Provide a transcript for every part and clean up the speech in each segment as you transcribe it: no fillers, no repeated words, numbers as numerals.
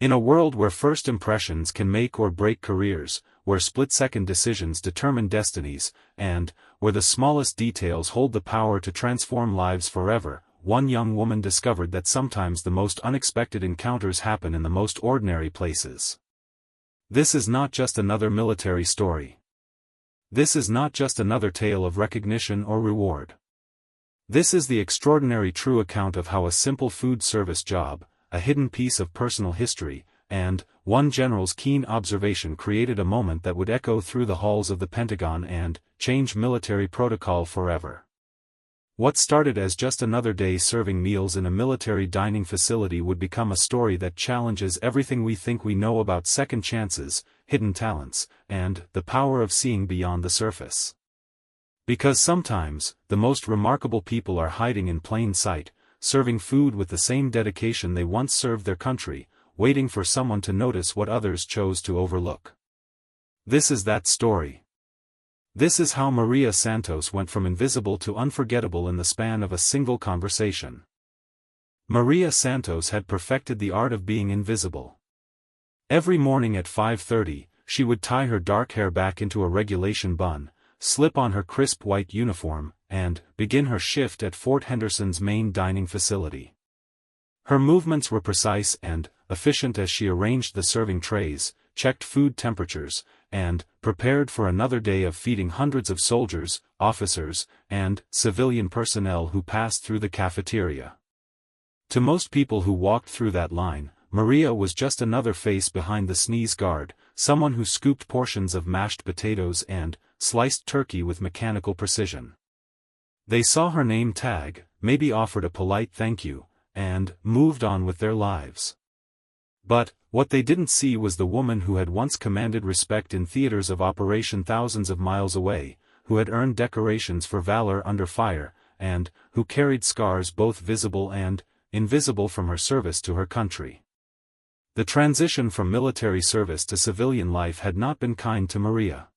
In a world where first impressions can make or break careers, where split-second decisions determine destinies, and where the smallest details hold the power to transform lives forever, one young woman discovered that sometimes the most unexpected encounters happen in the most ordinary places. This is not just another military story. This is not just another tale of recognition or reward. This is the extraordinary true account of how a simple food service job, a hidden piece of personal history, and one general's keen observation created a moment that would echo through the halls of the Pentagon and change military protocol forever. What started as just another day serving meals in a military dining facility would become a story that challenges everything we think we know about second chances, hidden talents, and the power of seeing beyond the surface. Because sometimes, the most remarkable people are hiding in plain sight, serving food with the same dedication they once served their country, waiting for someone to notice what others chose to overlook. This is that story. This is how Maria Santos went from invisible to unforgettable in the span of a single conversation. Maria Santos had perfected the art of being invisible. Every morning at 5:30, she would tie her dark hair back into a regulation bun, slip on her crisp white uniform, and begin her shift at Fort Henderson's main dining facility. Her movements were precise and efficient as she arranged the serving trays, checked food temperatures, and prepared for another day of feeding hundreds of soldiers, officers, and civilian personnel who passed through the cafeteria. To most people who walked through that line, Maria was just another face behind the sneeze guard, someone who scooped portions of mashed potatoes and sliced turkey with mechanical precision. They saw her name tag, maybe offered a polite thank you, and moved on with their lives. But what they didn't see was the woman who had once commanded respect in theaters of operation thousands of miles away, who had earned decorations for valor under fire, and who carried scars both visible and invisible from her service to her country. The transition from military service to civilian life had not been kind to Maria.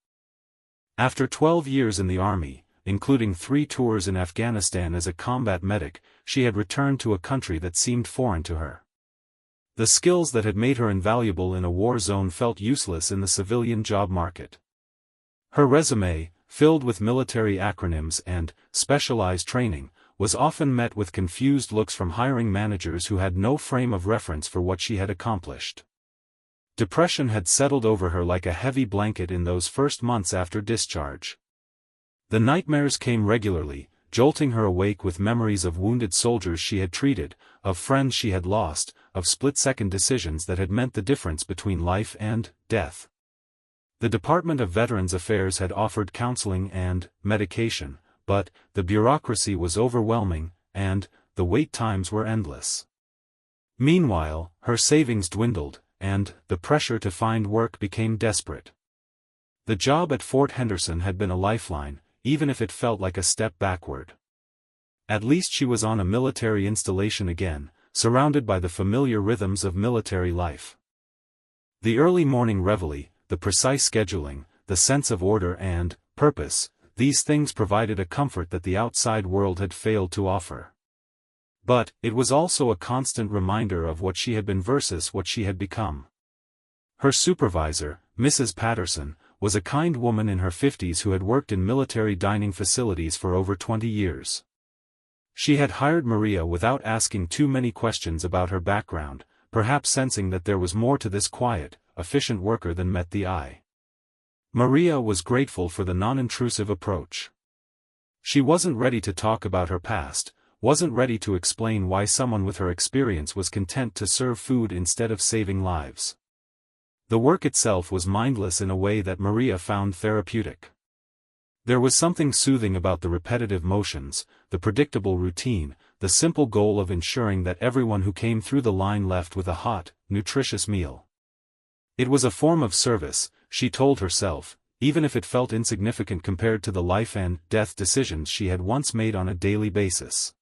After 12 years in the army, including 3 tours in Afghanistan as a combat medic, she had returned to a country that seemed foreign to her. The skills that had made her invaluable in a war zone felt useless in the civilian job market. Her resume, filled with military acronyms and specialized training, was often met with confused looks from hiring managers who had no frame of reference for what she had accomplished. Depression had settled over her like a heavy blanket in those first months after discharge. The nightmares came regularly, jolting her awake with memories of wounded soldiers she had treated, of friends she had lost, of split-second decisions that had meant the difference between life and death. The Department of Veterans Affairs had offered counseling and medication, but the bureaucracy was overwhelming, and the wait times were endless. Meanwhile, her savings dwindled, and the pressure to find work became desperate. The job at Fort Henderson had been a lifeline, even if it felt like a step backward. At least she was on a military installation again, surrounded by the familiar rhythms of military life. The early morning reveille, the precise scheduling, the sense of order and purpose, these things provided a comfort that the outside world had failed to offer. But it was also a constant reminder of what she had been versus what she had become. Her supervisor, Mrs. Patterson, was a kind woman in her 50s who had worked in military dining facilities for over 20 years. She had hired Maria without asking too many questions about her background, perhaps sensing that there was more to this quiet, efficient worker than met the eye. Maria was grateful for the non-intrusive approach. She wasn't ready to talk about her past, wasn't ready to explain why someone with her experience was content to serve food instead of saving lives. The work itself was mindless in a way that Maria found therapeutic. There was something soothing about the repetitive motions, the predictable routine, the simple goal of ensuring that everyone who came through the line left with a hot, nutritious meal. It was a form of service, she told herself, even if it felt insignificant compared to the life and death decisions she had once made on a daily basis.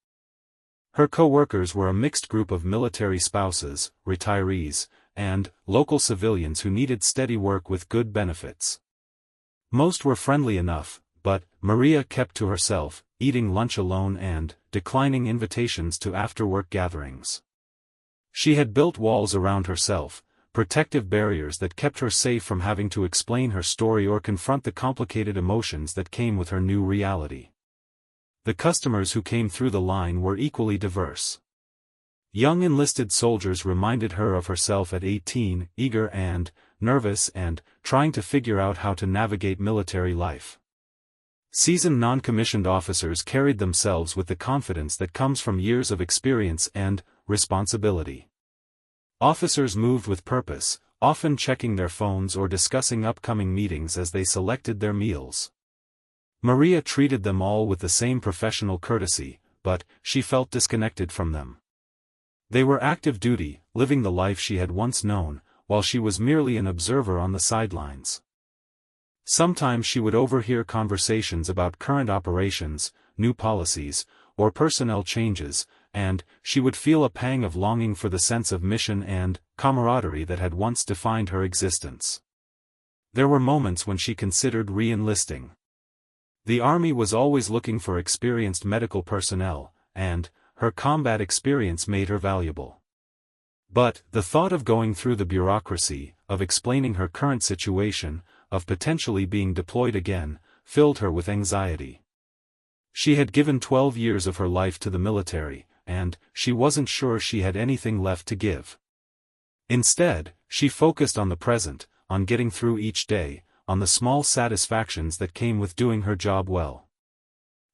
Her co-workers were a mixed group of military spouses, retirees, and local civilians who needed steady work with good benefits. Most were friendly enough, but Maria kept to herself, eating lunch alone and declining invitations to after-work gatherings. She had built walls around herself, protective barriers that kept her safe from having to explain her story or confront the complicated emotions that came with her new reality. The customers who came through the line were equally diverse. Young enlisted soldiers reminded her of herself at 18, eager and nervous and trying to figure out how to navigate military life. Seasoned non-commissioned officers carried themselves with the confidence that comes from years of experience and responsibility. Officers moved with purpose, often checking their phones or discussing upcoming meetings as they selected their meals. Maria treated them all with the same professional courtesy, but she felt disconnected from them. They were active duty, living the life she had once known, while she was merely an observer on the sidelines. Sometimes she would overhear conversations about current operations, new policies, or personnel changes, and she would feel a pang of longing for the sense of mission and camaraderie that had once defined her existence. There were moments when she considered re-enlisting. The Army was always looking for experienced medical personnel, and her combat experience made her valuable. But the thought of going through the bureaucracy, of explaining her current situation, of potentially being deployed again, filled her with anxiety. She had given 12 years of her life to the military, and she wasn't sure she had anything left to give. Instead, she focused on the present, on getting through each day, on the small satisfactions that came with doing her job well.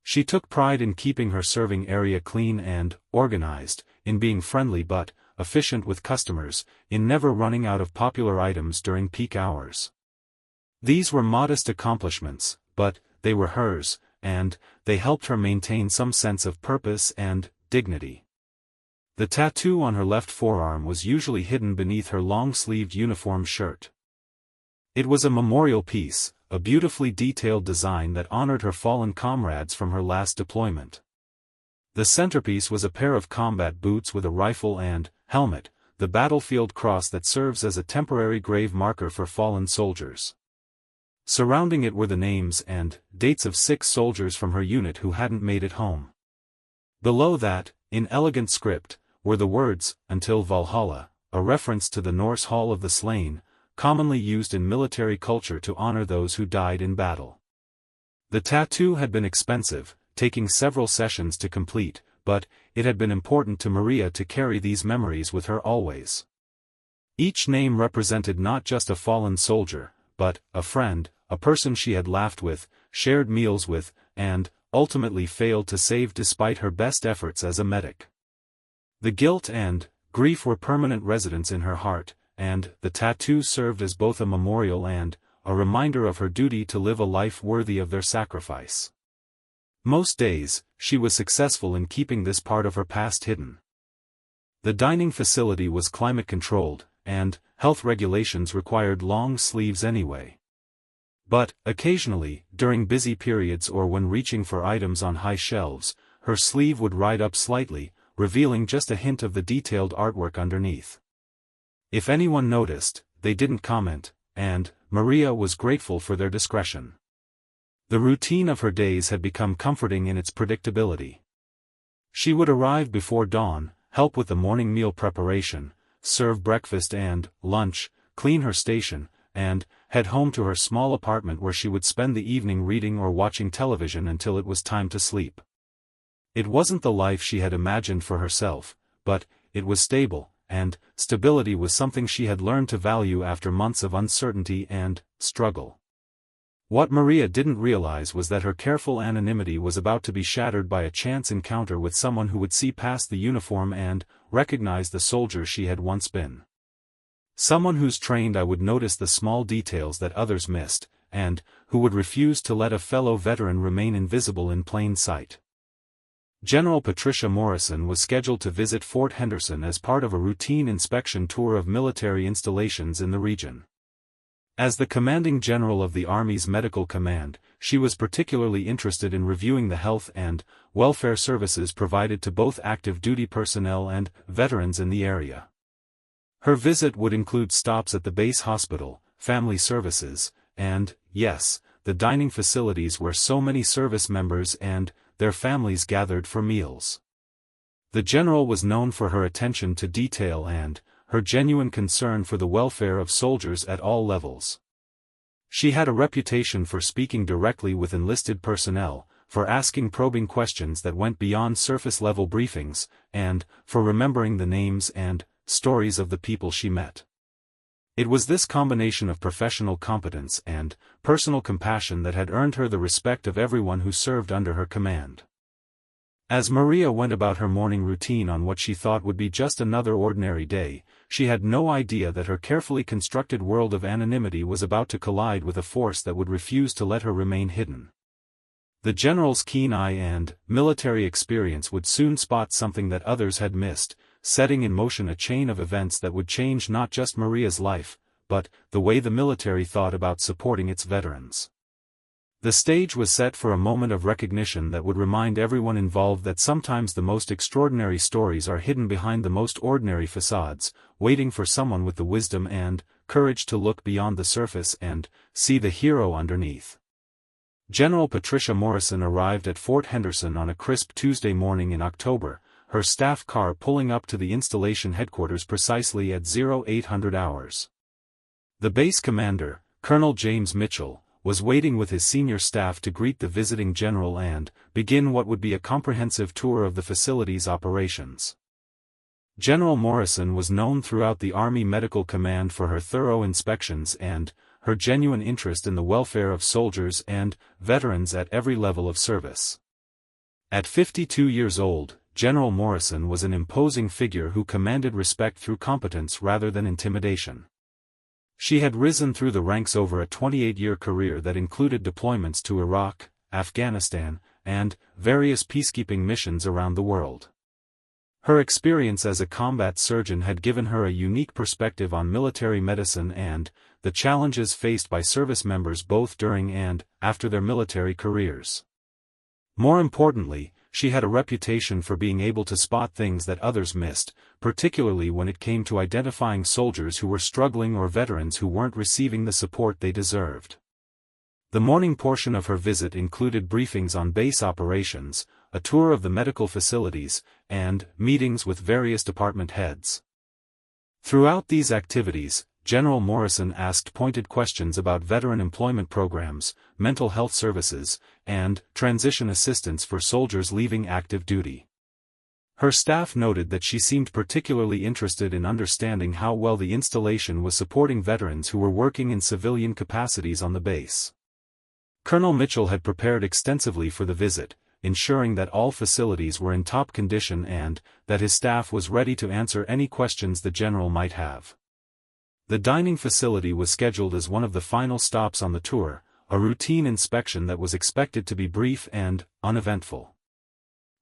She took pride in keeping her serving area clean and organized, in being friendly but efficient with customers, in never running out of popular items during peak hours. These were modest accomplishments, but they were hers, and they helped her maintain some sense of purpose and dignity. The tattoo on her left forearm was usually hidden beneath her long-sleeved uniform shirt. It was a memorial piece, a beautifully detailed design that honored her fallen comrades from her last deployment. The centerpiece was a pair of combat boots with a rifle and helmet, the battlefield cross that serves as a temporary grave marker for fallen soldiers. Surrounding it were the names and dates of 6 soldiers from her unit who hadn't made it home. Below that, in elegant script, were the words, "Until Valhalla," a reference to the Norse Hall of the Slain, commonly used in military culture to honor those who died in battle. The tattoo had been expensive, taking several sessions to complete, but it had been important to Maria to carry these memories with her always. Each name represented not just a fallen soldier, but a friend, a person she had laughed with, shared meals with, and ultimately failed to save despite her best efforts as a medic. The guilt and grief were permanent residents in her heart, and the tattoo served as both a memorial and a reminder of her duty to live a life worthy of their sacrifice. Most days, she was successful in keeping this part of her past hidden. The dining facility was climate-controlled, and health regulations required long sleeves anyway. But, occasionally, during busy periods or when reaching for items on high shelves, her sleeve would ride up slightly, revealing just a hint of the detailed artwork underneath. If anyone noticed, they didn't comment, and Maria was grateful for their discretion. The routine of her days had become comforting in its predictability. She would arrive before dawn, help with the morning meal preparation, serve breakfast and lunch, clean her station, and head home to her small apartment where she would spend the evening reading or watching television until it was time to sleep. It wasn't the life she had imagined for herself, but it was stable, and stability was something she had learned to value after months of uncertainty and struggle. What Maria didn't realize was that her careful anonymity was about to be shattered by a chance encounter with someone who would see past the uniform and recognize the soldier she had once been. Someone whose trained eye would notice the small details that others missed, and who would refuse to let a fellow veteran remain invisible in plain sight. General Patricia Morrison was scheduled to visit Fort Henderson as part of a routine inspection tour of military installations in the region. As the commanding general of the Army's Medical Command, she was particularly interested in reviewing the health and welfare services provided to both active duty personnel and veterans in the area. Her visit would include stops at the base hospital, family services, and, yes, the dining facilities where so many service members and their families gathered for meals. The general was known for her attention to detail and her genuine concern for the welfare of soldiers at all levels. She had a reputation for speaking directly with enlisted personnel, for asking probing questions that went beyond surface-level briefings, and for remembering the names and stories of the people she met. It was this combination of professional competence and personal compassion that had earned her the respect of everyone who served under her command. As Maria went about her morning routine on what she thought would be just another ordinary day, she had no idea that her carefully constructed world of anonymity was about to collide with a force that would refuse to let her remain hidden. The general's keen eye and military experience would soon spot something that others had missed, setting in motion a chain of events that would change not just Maria's life, but the way the military thought about supporting its veterans. The stage was set for a moment of recognition that would remind everyone involved that sometimes the most extraordinary stories are hidden behind the most ordinary facades, waiting for someone with the wisdom and courage to look beyond the surface and see the hero underneath. General Patricia Morrison arrived at Fort Henderson on a crisp Tuesday morning in October, her staff car pulling up to the installation headquarters precisely at 0800 hours. The base commander, Colonel James Mitchell, was waiting with his senior staff to greet the visiting general and begin what would be a comprehensive tour of the facility's operations. General Morrison was known throughout the Army Medical Command for her thorough inspections and her genuine interest in the welfare of soldiers and veterans at every level of service. At 52 years old, General Morrison was an imposing figure who commanded respect through competence rather than intimidation. She had risen through the ranks over a 28-year career that included deployments to Iraq, Afghanistan, and various peacekeeping missions around the world. Her experience as a combat surgeon had given her a unique perspective on military medicine and the challenges faced by service members both during and after their military careers. More importantly, she had a reputation for being able to spot things that others missed, particularly when it came to identifying soldiers who were struggling or veterans who weren't receiving the support they deserved. The morning portion of her visit included briefings on base operations, a tour of the medical facilities, and meetings with various department heads. Throughout these activities, General Morrison asked pointed questions about veteran employment programs, mental health services, and transition assistance for soldiers leaving active duty. Her staff noted that she seemed particularly interested in understanding how well the installation was supporting veterans who were working in civilian capacities on the base. Colonel Mitchell had prepared extensively for the visit, ensuring that all facilities were in top condition and that his staff was ready to answer any questions the general might have. The dining facility was scheduled as one of the final stops on the tour, a routine inspection that was expected to be brief and uneventful.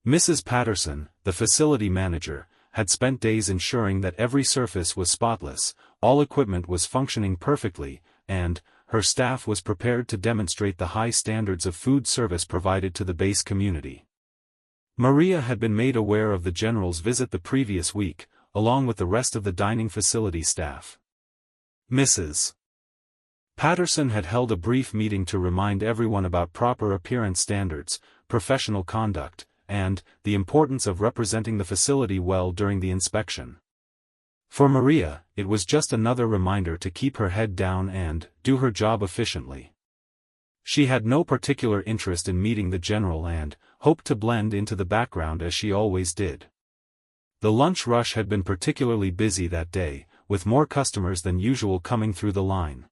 Mrs. Patterson, the facility manager, had spent days ensuring that every surface was spotless, all equipment was functioning perfectly, and her staff was prepared to demonstrate the high standards of food service provided to the base community. Maria had been made aware of the general's visit the previous week, along with the rest of the dining facility staff. Mrs. Patterson had held a brief meeting to remind everyone about proper appearance standards, professional conduct, and the importance of representing the facility well during the inspection. For Maria, it was just another reminder to keep her head down and do her job efficiently. She had no particular interest in meeting the general and hoped to blend into the background as she always did. The lunch rush had been particularly busy that day, with more customers than usual coming through the line.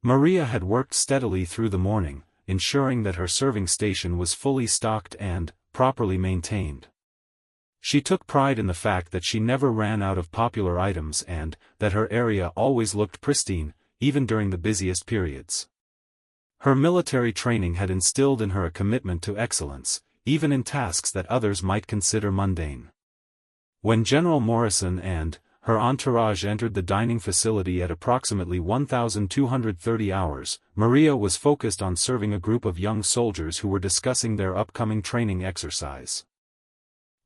Maria had worked steadily through the morning, ensuring that her serving station was fully stocked and properly maintained. She took pride in the fact that she never ran out of popular items and that her area always looked pristine, even during the busiest periods. Her military training had instilled in her a commitment to excellence, even in tasks that others might consider mundane. When General Morrison and her entourage entered the dining facility at approximately 1230 hours, Maria was focused on serving a group of young soldiers who were discussing their upcoming training exercise.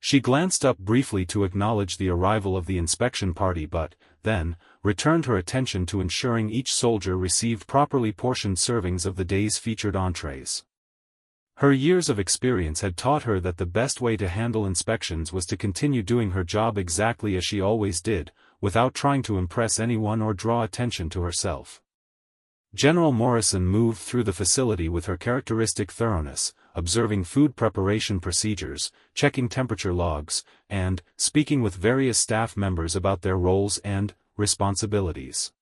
She glanced up briefly to acknowledge the arrival of the inspection party but, then, returned her attention to ensuring each soldier received properly portioned servings of the day's featured entrees. Her years of experience had taught her that the best way to handle inspections was to continue doing her job exactly as she always did, without trying to impress anyone or draw attention to herself. General Morrison moved through the facility with her characteristic thoroughness, observing food preparation procedures, checking temperature logs, and speaking with various staff members about their roles and responsibilities.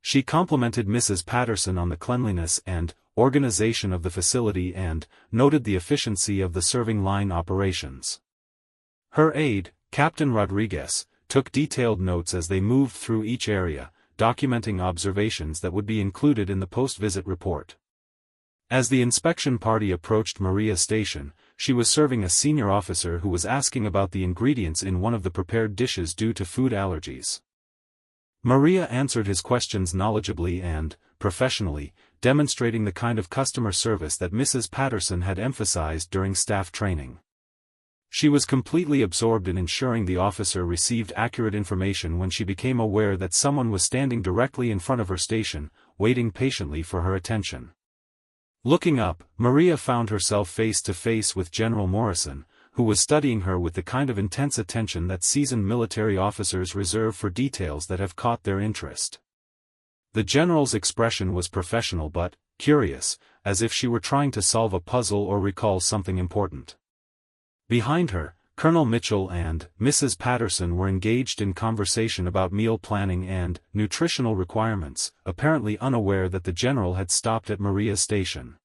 She complimented Mrs. Patterson on the cleanliness and organization of the facility and noted the efficiency of the serving line operations. Her aide, Captain Rodriguez, took detailed notes as they moved through each area, documenting observations that would be included in the post-visit report. As the inspection party approached Maria Station, she was serving a senior officer who was asking about the ingredients in one of the prepared dishes due to food allergies. Maria answered his questions knowledgeably and professionally, demonstrating the kind of customer service that Mrs. Patterson had emphasized during staff training. She was completely absorbed in ensuring the officer received accurate information when she became aware that someone was standing directly in front of her station, waiting patiently for her attention. Looking up, Maria found herself face to face with General Morrison, who was studying her with the kind of intense attention that seasoned military officers reserve for details that have caught their interest. The general's expression was professional but curious, as if she were trying to solve a puzzle or recall something important. Behind her, Colonel Mitchell and Mrs. Patterson were engaged in conversation about meal planning and nutritional requirements, apparently unaware that the general had stopped at Maria's station.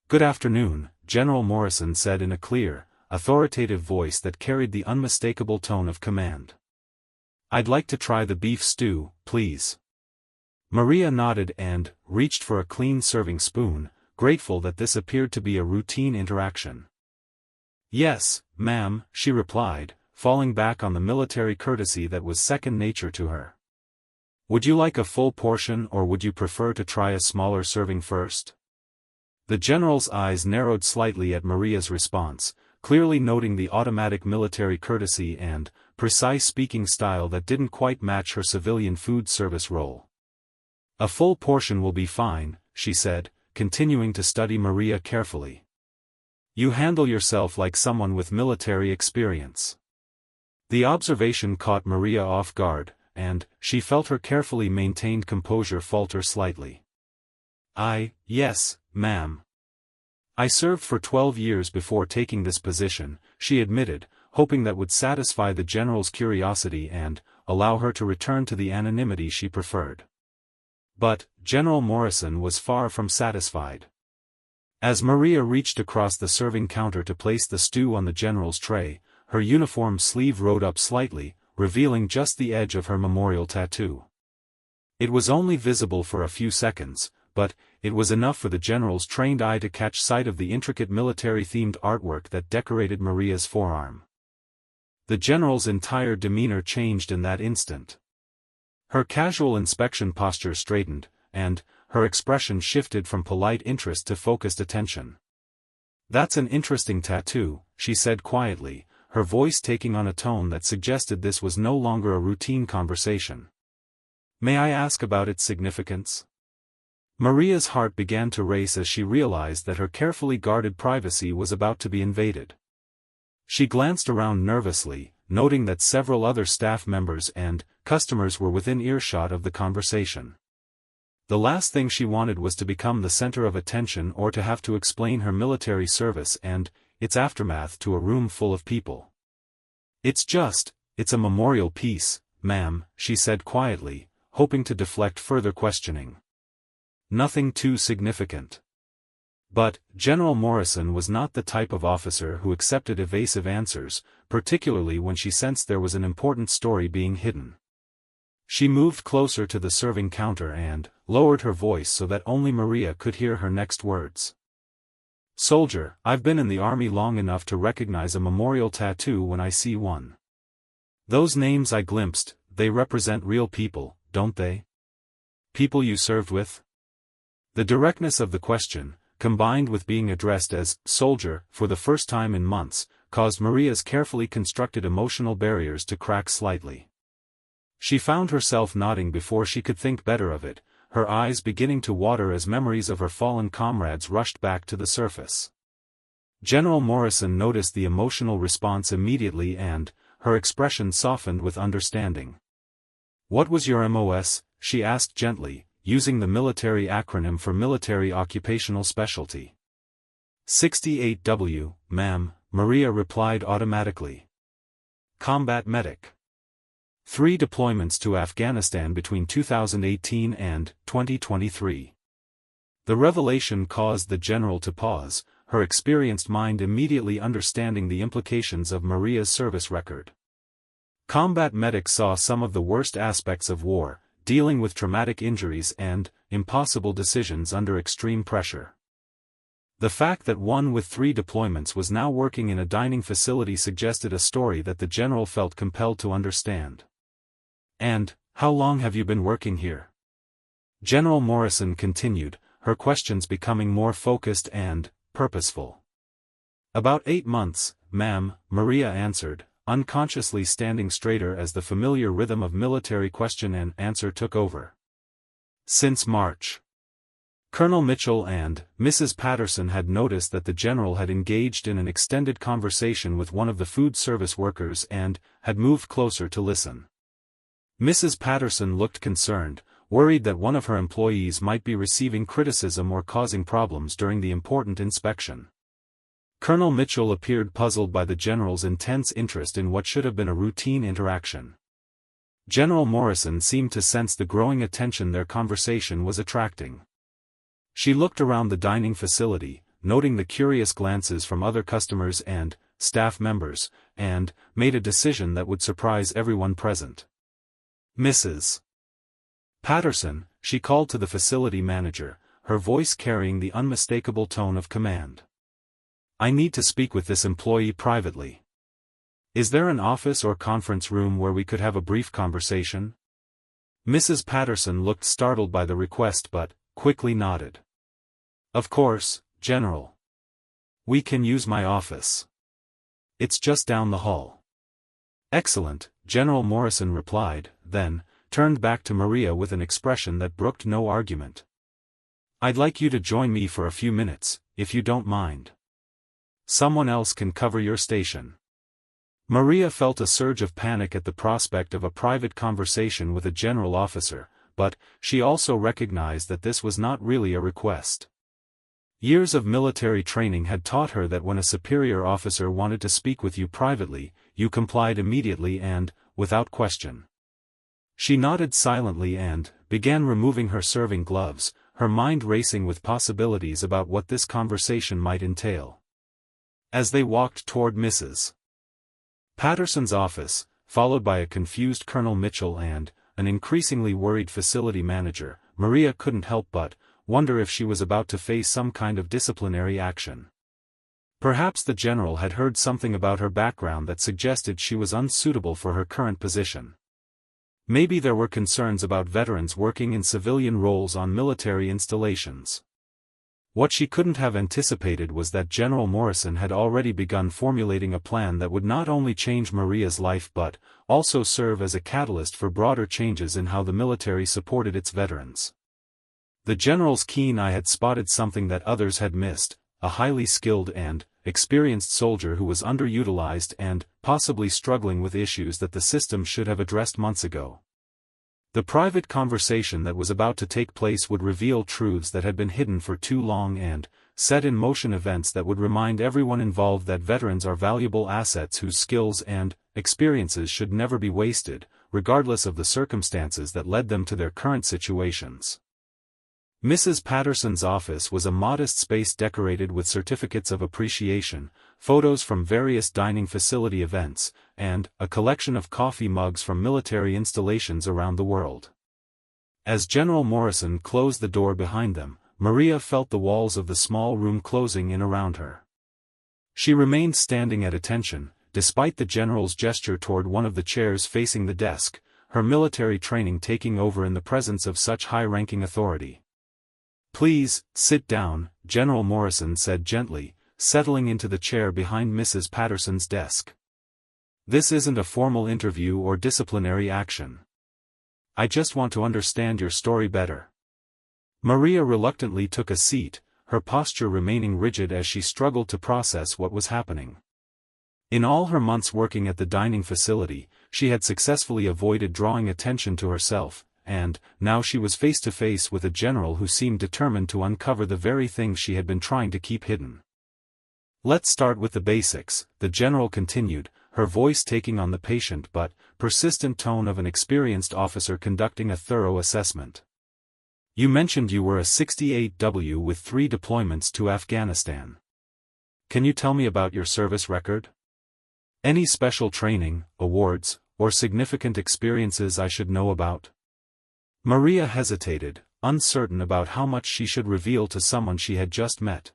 "Good afternoon," General Morrison said in a clear, authoritative voice that carried the unmistakable tone of command. "I'd like to try the beef stew, please." Maria nodded and reached for a clean serving spoon, grateful that this appeared to be a routine interaction. "Yes, ma'am," she replied, falling back on the military courtesy that was second nature to her. "Would you like a full portion or would you prefer to try a smaller serving first?" The general's eyes narrowed slightly at Maria's response, clearly noting the automatic military courtesy and precise speaking style that didn't quite match her civilian food service role. "A full portion will be fine," she said, continuing to study Maria carefully. "You handle yourself like someone with military experience." The observation caught Maria off guard, and she felt her carefully maintained composure falter slightly. Yes, ma'am. I served for 12 years before taking this position," she admitted, hoping that would satisfy the general's curiosity and allow her to return to the anonymity she preferred. But General Morrison was far from satisfied. As Maria reached across the serving counter to place the stew on the general's tray, her uniform sleeve rode up slightly, revealing just the edge of her memorial tattoo. It was only visible for a few seconds, but it was enough for the general's trained eye to catch sight of the intricate military-themed artwork that decorated Maria's forearm. The general's entire demeanor changed in that instant. Her casual inspection posture straightened, and her expression shifted from polite interest to focused attention. "That's an interesting tattoo," she said quietly, her voice taking on a tone that suggested this was no longer a routine conversation. "May I ask about its significance?" Maria's heart began to race as she realized that her carefully guarded privacy was about to be invaded. She glanced around nervously, noting that several other staff members and customers were within earshot of the conversation. The last thing she wanted was to become the center of attention or to have to explain her military service and its aftermath to a room full of people. It's a memorial piece, ma'am," she said quietly, hoping to deflect further questioning. "Nothing too significant." But General Morrison was not the type of officer who accepted evasive answers, particularly when she sensed there was an important story being hidden. She moved closer to the serving counter and lowered her voice so that only Maria could hear her next words. "Soldier, I've been in the army long enough to recognize a memorial tattoo when I see one. Those names I glimpsed, they represent real people, don't they? People you served with?" The directness of the question, combined with being addressed as soldier for the first time in months, caused Maria's carefully constructed emotional barriers to crack slightly. She found herself nodding before she could think better of it, her eyes beginning to water as memories of her fallen comrades rushed back to the surface. General Morrison noticed the emotional response immediately and her expression softened with understanding. "What was your MOS?" she asked gently, using the military acronym for Military Occupational Specialty. 68W, ma'am, Maria replied automatically. Combat Medic. 3 deployments to Afghanistan between 2018 and 2023. The revelation caused the general to pause, her experienced mind immediately understanding the implications of Maria's service record. Combat Medic saw some of the worst aspects of war, dealing with traumatic injuries and impossible decisions under extreme pressure. The fact that one with 3 deployments was now working in a dining facility suggested a story that the general felt compelled to understand. "And, how long have you been working here?" General Morrison continued, her questions becoming more focused and purposeful. "About 8 months, ma'am," Maria answered, unconsciously standing straighter as the familiar rhythm of military question and answer took over. "Since March." Colonel Mitchell and Mrs. Patterson had noticed that the general had engaged in an extended conversation with one of the food service workers and had moved closer to listen. Mrs. Patterson looked concerned, worried that one of her employees might be receiving criticism or causing problems during the important inspection. Colonel Mitchell appeared puzzled by the general's intense interest in what should have been a routine interaction. General Morrison seemed to sense the growing attention their conversation was attracting. She looked around the dining facility, noting the curious glances from other customers and staff members, and made a decision that would surprise everyone present. "Mrs. Patterson," she called to the facility manager, her voice carrying the unmistakable tone of command. "I need to speak with this employee privately. Is there an office or conference room where we could have a brief conversation?" Mrs. Patterson looked startled by the request but quickly nodded. "Of course, General. We can use my office. It's just down the hall." "Excellent," General Morrison replied, then turned back to Maria with an expression that brooked no argument. "I'd like you to join me for a few minutes, if you don't mind. Someone else can cover your station." Maria felt a surge of panic at the prospect of a private conversation with a general officer, but she also recognized that this was not really a request. Years of military training had taught her that when a superior officer wanted to speak with you privately, you complied immediately and, without question. She nodded silently and began removing her serving gloves, her mind racing with possibilities about what this conversation might entail. As they walked toward Mrs. Patterson's office, followed by a confused Colonel Mitchell and an increasingly worried facility manager, Maria couldn't help but wonder if she was about to face some kind of disciplinary action. Perhaps the general had heard something about her background that suggested she was unsuitable for her current position. Maybe there were concerns about veterans working in civilian roles on military installations. What she couldn't have anticipated was that General Morrison had already begun formulating a plan that would not only change Maria's life but also serve as a catalyst for broader changes in how the military supported its veterans. The general's keen eye had spotted something that others had missed, a highly skilled and experienced soldier who was underutilized and possibly struggling with issues that the system should have addressed months ago. The private conversation that was about to take place would reveal truths that had been hidden for too long and set in motion events that would remind everyone involved that veterans are valuable assets whose skills and experiences should never be wasted, regardless of the circumstances that led them to their current situations. Mrs. Patterson's office was a modest space decorated with certificates of appreciation, photos from various dining facility events, and a collection of coffee mugs from military installations around the world. As General Morrison closed the door behind them, Maria felt the walls of the small room closing in around her. She remained standing at attention, despite the general's gesture toward one of the chairs facing the desk, her military training taking over in the presence of such high-ranking authority. "Please, sit down," General Morrison said gently, settling into the chair behind Mrs. Patterson's desk. "This isn't a formal interview or disciplinary action. I just want to understand your story better." Maria reluctantly took a seat, her posture remaining rigid as she struggled to process what was happening. In all her months working at the dining facility, she had successfully avoided drawing attention to herself, and now she was face to face with a general who seemed determined to uncover the very things she had been trying to keep hidden. "Let's start with the basics," the general continued, her voice taking on the patient but persistent tone of an experienced officer conducting a thorough assessment. "You mentioned you were a 68W with 3 deployments to Afghanistan. Can you tell me about your service record? Any special training, awards, or significant experiences I should know about?" Maria hesitated, uncertain about how much she should reveal to someone she had just met.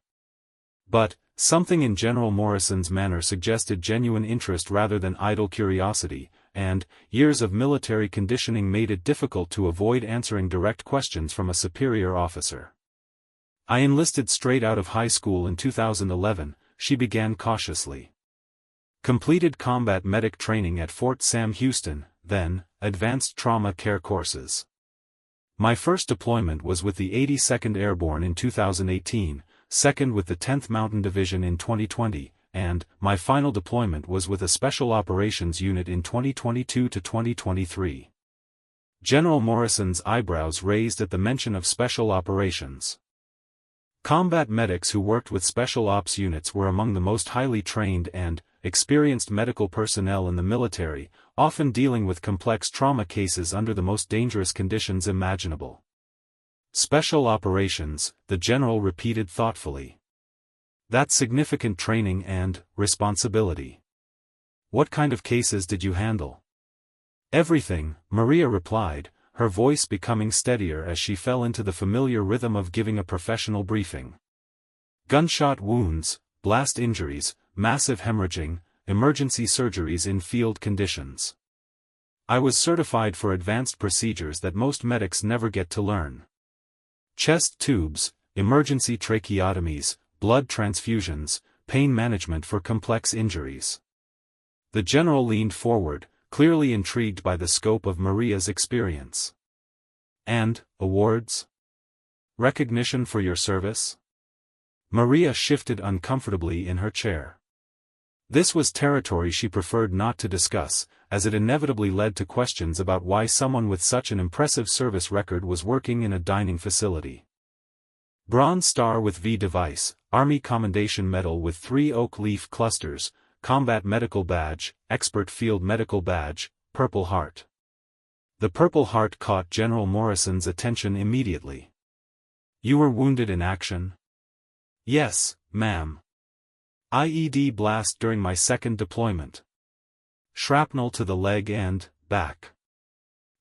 But something in General Morrison's manner suggested genuine interest rather than idle curiosity, and years of military conditioning made it difficult to avoid answering direct questions from a superior officer. "I enlisted straight out of high school in 2011, she began cautiously. "Completed combat medic training at Fort Sam Houston, then, advanced trauma care courses. My first deployment was with the 82nd Airborne in 2018, second with the 10th Mountain Division in 2020, and my final deployment was with a Special Operations Unit in 2022 to 2023. General Morrison's eyebrows raised at the mention of Special Operations. Combat medics who worked with Special Ops units were among the most highly trained and experienced medical personnel in the military, often dealing with complex trauma cases under the most dangerous conditions imaginable. Special Operations, the general repeated thoughtfully. That's significant training and responsibility. What kind of cases did you handle? Everything, Maria replied, her voice becoming steadier as she fell into the familiar rhythm of giving a professional briefing. Gunshot wounds, blast injuries, massive hemorrhaging, emergency surgeries in field conditions. I was certified for advanced procedures that most medics never get to learn. Chest tubes, emergency tracheotomies, blood transfusions, pain management for complex injuries. The general leaned forward, clearly intrigued by the scope of Maria's experience. And awards? Recognition for your service? Maria shifted uncomfortably in her chair. This was territory she preferred not to discuss, as it inevitably led to questions about why someone with such an impressive service record was working in a dining facility. Bronze Star with V device, Army Commendation Medal with 3 oak leaf clusters, Combat Medical Badge, Expert Field Medical Badge, Purple Heart. The Purple Heart caught General Morrison's attention immediately. You were wounded in action? Yes, ma'am. IED blast during my second deployment. Shrapnel to the leg and back.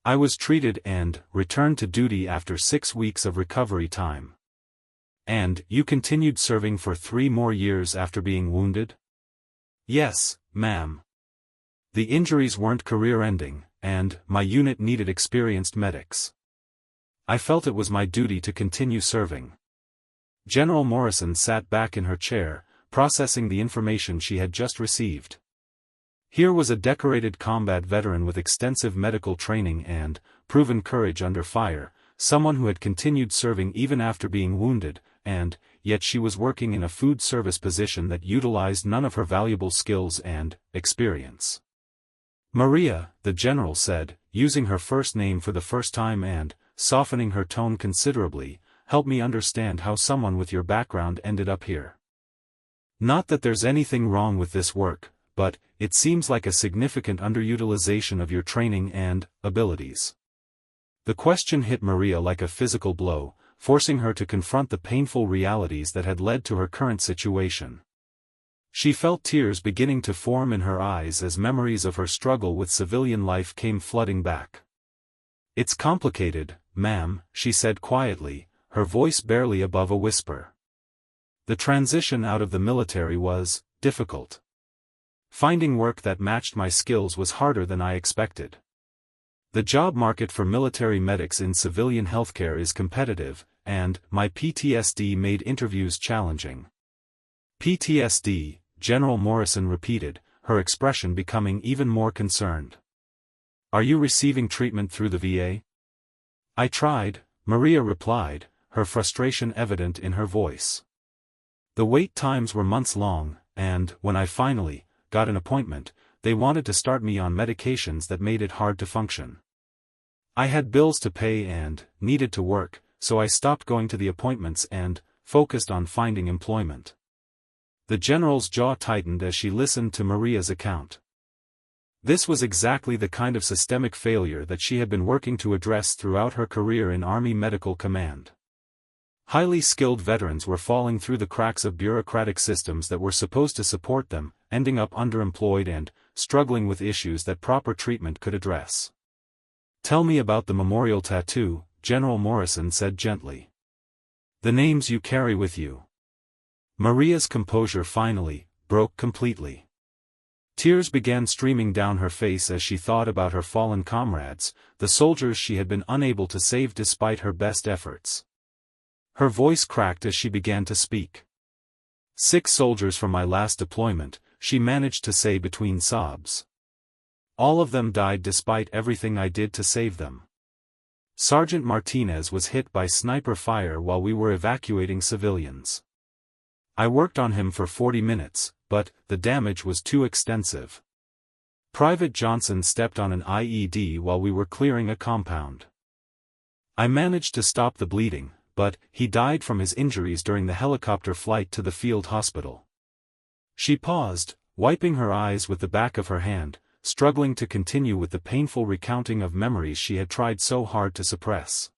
I was treated and returned to duty after 6 weeks of recovery time. And you continued serving for 3 more years after being wounded? Yes, ma'am. The injuries weren't career-ending, and my unit needed experienced medics. I felt it was my duty to continue serving. General Morrison sat back in her chair, processing the information she had just received. Here was a decorated combat veteran with extensive medical training and proven courage under fire, someone who had continued serving even after being wounded, and yet she was working in a food service position that utilized none of her valuable skills and experience. Maria, the general said, using her first name for the first time and softening her tone considerably, help me understand how someone with your background ended up here. Not that there's anything wrong with this work, but it seems like a significant underutilization of your training and abilities. The question hit Maria like a physical blow, forcing her to confront the painful realities that had led to her current situation. She felt tears beginning to form in her eyes as memories of her struggle with civilian life came flooding back. It's complicated, ma'am, she said quietly, her voice barely above a whisper. The transition out of the military was difficult. Finding work that matched my skills was harder than I expected. The job market for military medics in civilian healthcare is competitive, and my PTSD made interviews challenging. PTSD, General Morrison repeated, her expression becoming even more concerned. Are you receiving treatment through the VA? I tried, Maria replied, her frustration evident in her voice. The wait times were months long, and when I finally got an appointment, they wanted to start me on medications that made it hard to function. I had bills to pay and needed to work, so I stopped going to the appointments and focused on finding employment. The general's jaw tightened as she listened to Maria's account. This was exactly the kind of systemic failure that she had been working to address throughout her career in Army Medical Command. Highly skilled veterans were falling through the cracks of bureaucratic systems that were supposed to support them, ending up underemployed and struggling with issues that proper treatment could address. "Tell me about the memorial tattoo," General Morrison said gently. "The names you carry with you." Maria's composure finally broke completely. Tears began streaming down her face as she thought about her fallen comrades, the soldiers she had been unable to save despite her best efforts. Her voice cracked as she began to speak. 6 soldiers from my last deployment," she managed to say between sobs. "All of them died despite everything I did to save them. Sergeant Martinez was hit by sniper fire while we were evacuating civilians. I worked on him for 40 minutes, but the damage was too extensive. Private Johnson stepped on an IED while we were clearing a compound. I managed to stop the bleeding, but he died from his injuries during the helicopter flight to the field hospital." She paused, wiping her eyes with the back of her hand, struggling to continue with the painful recounting of memories she had tried so hard to suppress.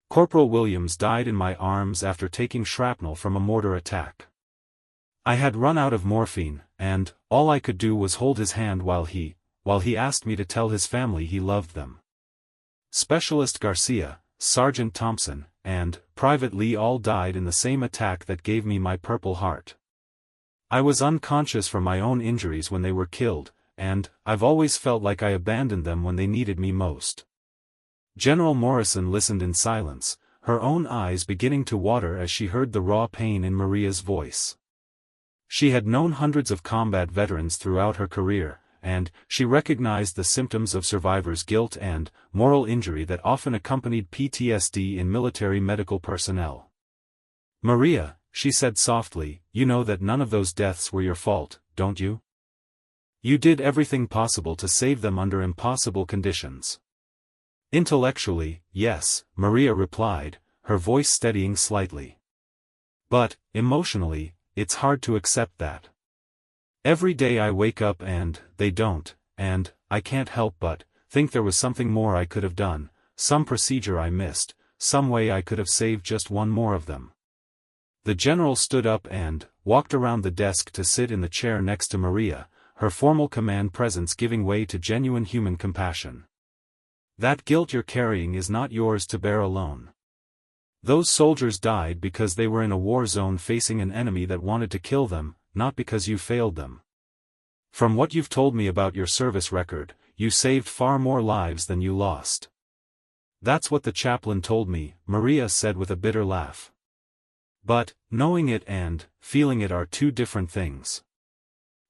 "Corporal Williams died in my arms after taking shrapnel from a mortar attack. I had run out of morphine, and all I could do was hold his hand while he asked me to tell his family he loved them. Specialist Garcia, Sergeant Thompson, and Private Lee all died in the same attack that gave me my Purple Heart. I was unconscious from my own injuries when they were killed, and I've always felt like I abandoned them when they needed me most." General Morrison listened in silence, her own eyes beginning to water as she heard the raw pain in Maria's voice. She had known hundreds of combat veterans throughout her career, and she recognized the symptoms of survivor's guilt and moral injury that often accompanied PTSD in military medical personnel. "Maria," she said softly, "you know that none of those deaths were your fault, don't you? You did everything possible to save them under impossible conditions." "Intellectually, yes," Maria replied, her voice steadying slightly. "But, emotionally, it's hard to accept that. Every day I wake up and they don't, and I can't help but think there was something more I could have done, some procedure I missed, some way I could have saved just one more of them." The general stood up and walked around the desk to sit in the chair next to Maria, her formal command presence giving way to genuine human compassion. "That guilt you're carrying is not yours to bear alone. Those soldiers died because they were in a war zone facing an enemy that wanted to kill them, not because you failed them. From what you've told me about your service record, you saved far more lives than you lost." "That's what the chaplain told me," Maria said with a bitter laugh. "But, knowing it and feeling it are two different things.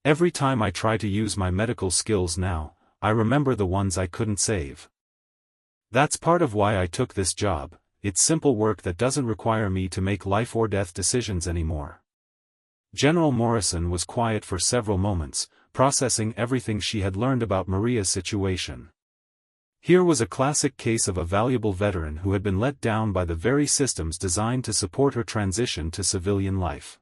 Every time I try to use my medical skills now, I remember the ones I couldn't save. That's part of why I took this job. It's simple work that doesn't require me to make life or death decisions anymore." General Morrison was quiet for several moments, processing everything she had learned about Maria's situation. Here was a classic case of a valuable veteran who had been let down by the very systems designed to support her transition to civilian life.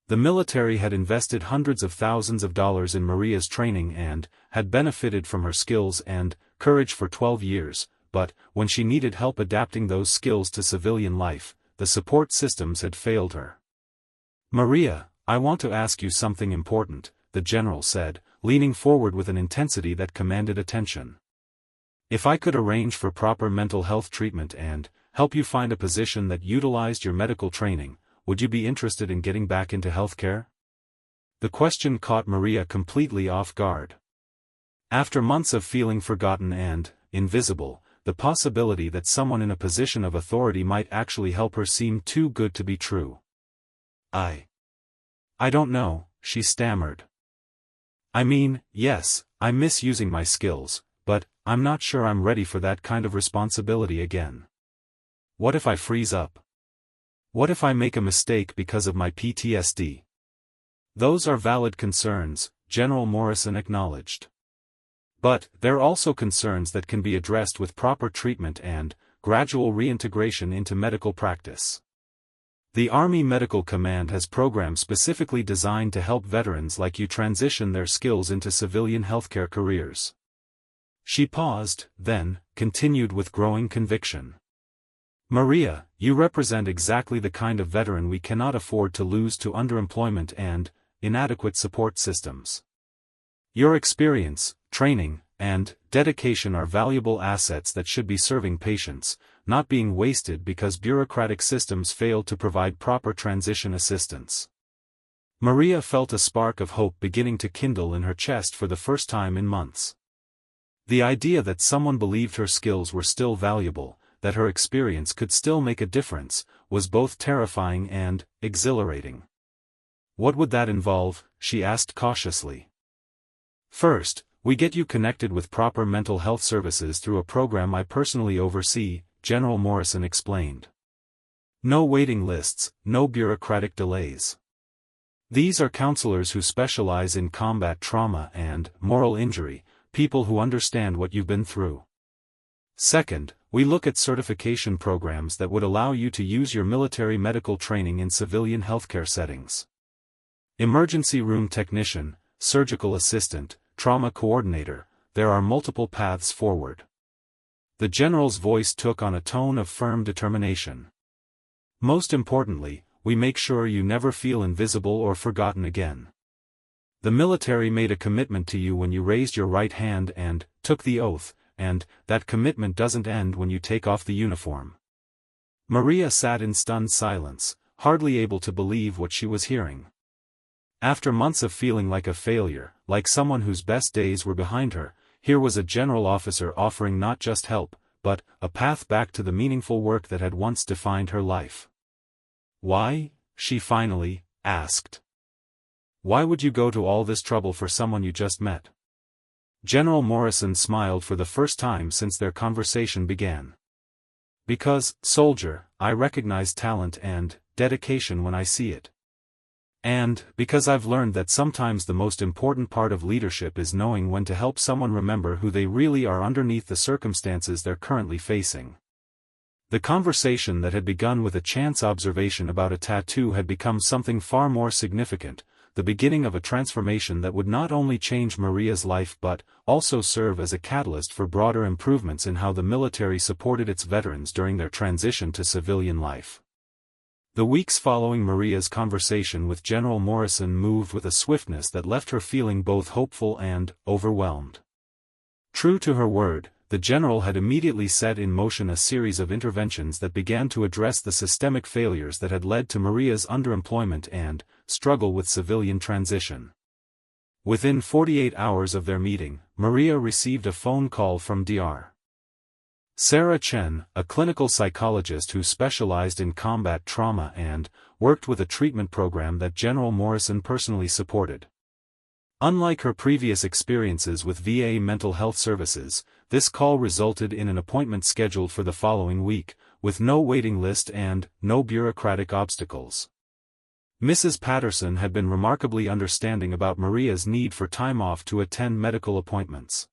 The military had invested hundreds of thousands of dollars in Maria's training and had benefited from her skills and courage for 12 years, but when she needed help adapting those skills to civilian life, the support systems had failed her. "Maria, I want to ask you something important," the general said, leaning forward with an intensity that commanded attention. "If I could arrange for proper mental health treatment and help you find a position that utilized your medical training, would you be interested in getting back into healthcare?" The question caught Maria completely off guard. After months of feeling forgotten and invisible, the possibility that someone in a position of authority might actually help her seemed too good to be true. I don't know," she stammered. "I mean, yes, I miss using my skills, but I'm not sure I'm ready for that kind of responsibility again. What if I freeze up? What if I make a mistake because of my PTSD? Those are valid concerns," General Morrison acknowledged. But, there are also concerns that can be addressed with proper treatment and gradual reintegration into medical practice. The Army Medical Command has programs specifically designed to help veterans like you transition their skills into civilian healthcare careers. She paused, then continued with growing conviction. Maria, you represent exactly the kind of veteran we cannot afford to lose to underemployment and inadequate support systems. Your experience, training, and dedication are valuable assets that should be serving patients, not being wasted because bureaucratic systems fail to provide proper transition assistance. Maria felt a spark of hope beginning to kindle in her chest for the first time in months. The idea that someone believed her skills were still valuable, that her experience could still make a difference, was both terrifying and exhilarating. What would that involve? She asked cautiously. First, we get you connected with proper mental health services through a program I personally oversee, General Morrison explained. No waiting lists, no bureaucratic delays. These are counselors who specialize in combat trauma and moral injury, people who understand what you've been through. Second, we look at certification programs that would allow you to use your military medical training in civilian healthcare settings. Emergency room technician, surgical assistant, trauma coordinator, there are multiple paths forward. The general's voice took on a tone of firm determination. Most importantly, we make sure you never feel invisible or forgotten again. The military made a commitment to you when you raised your right hand and took the oath, and that commitment doesn't end when you take off the uniform. Maria sat in stunned silence, hardly able to believe what she was hearing. After months of feeling like a failure, like someone whose best days were behind her, here was a general officer offering not just help, but a path back to the meaningful work that had once defined her life. Why? She finally asked. Why would you go to all this trouble for someone you just met? General Morrison smiled for the first time since their conversation began. Because, soldier, I recognize talent and dedication when I see it. And, because I've learned that sometimes the most important part of leadership is knowing when to help someone remember who they really are underneath the circumstances they're currently facing. The conversation that had begun with a chance observation about a tattoo had become something far more significant, the beginning of a transformation that would not only change Maria's life but also serve as a catalyst for broader improvements in how the military supported its veterans during their transition to civilian life. The weeks following Maria's conversation with General Morrison moved with a swiftness that left her feeling both hopeful and overwhelmed. True to her word, the general had immediately set in motion a series of interventions that began to address the systemic failures that had led to Maria's underemployment and struggle with civilian transition. Within 48 hours of their meeting, Maria received a phone call from Dr. Sarah Chen, a clinical psychologist who specialized in combat trauma and worked with a treatment program that General Morrison personally supported. Unlike her previous experiences with VA mental health services, this call resulted in an appointment scheduled for the following week, with no waiting list and no bureaucratic obstacles. Mrs. Patterson had been remarkably understanding about Maria's need for time off to attend medical appointments.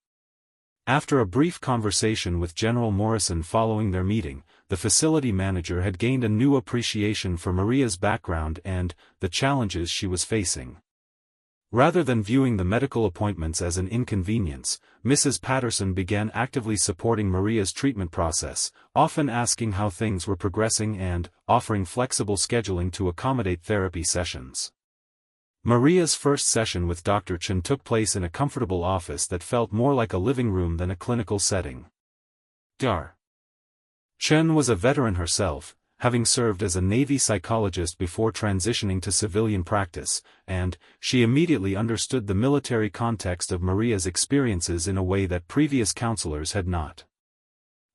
After a brief conversation with General Morrison following their meeting, the facility manager had gained a new appreciation for Maria's background and the challenges she was facing. Rather than viewing the medical appointments as an inconvenience, Mrs. Patterson began actively supporting Maria's treatment process, often asking how things were progressing and offering flexible scheduling to accommodate therapy sessions. Maria's first session with Dr. Chen took place in a comfortable office that felt more like a living room than a clinical setting. Dr. Chen was a veteran herself, having served as a Navy psychologist before transitioning to civilian practice, and she immediately understood the military context of Maria's experiences in a way that previous counselors had not.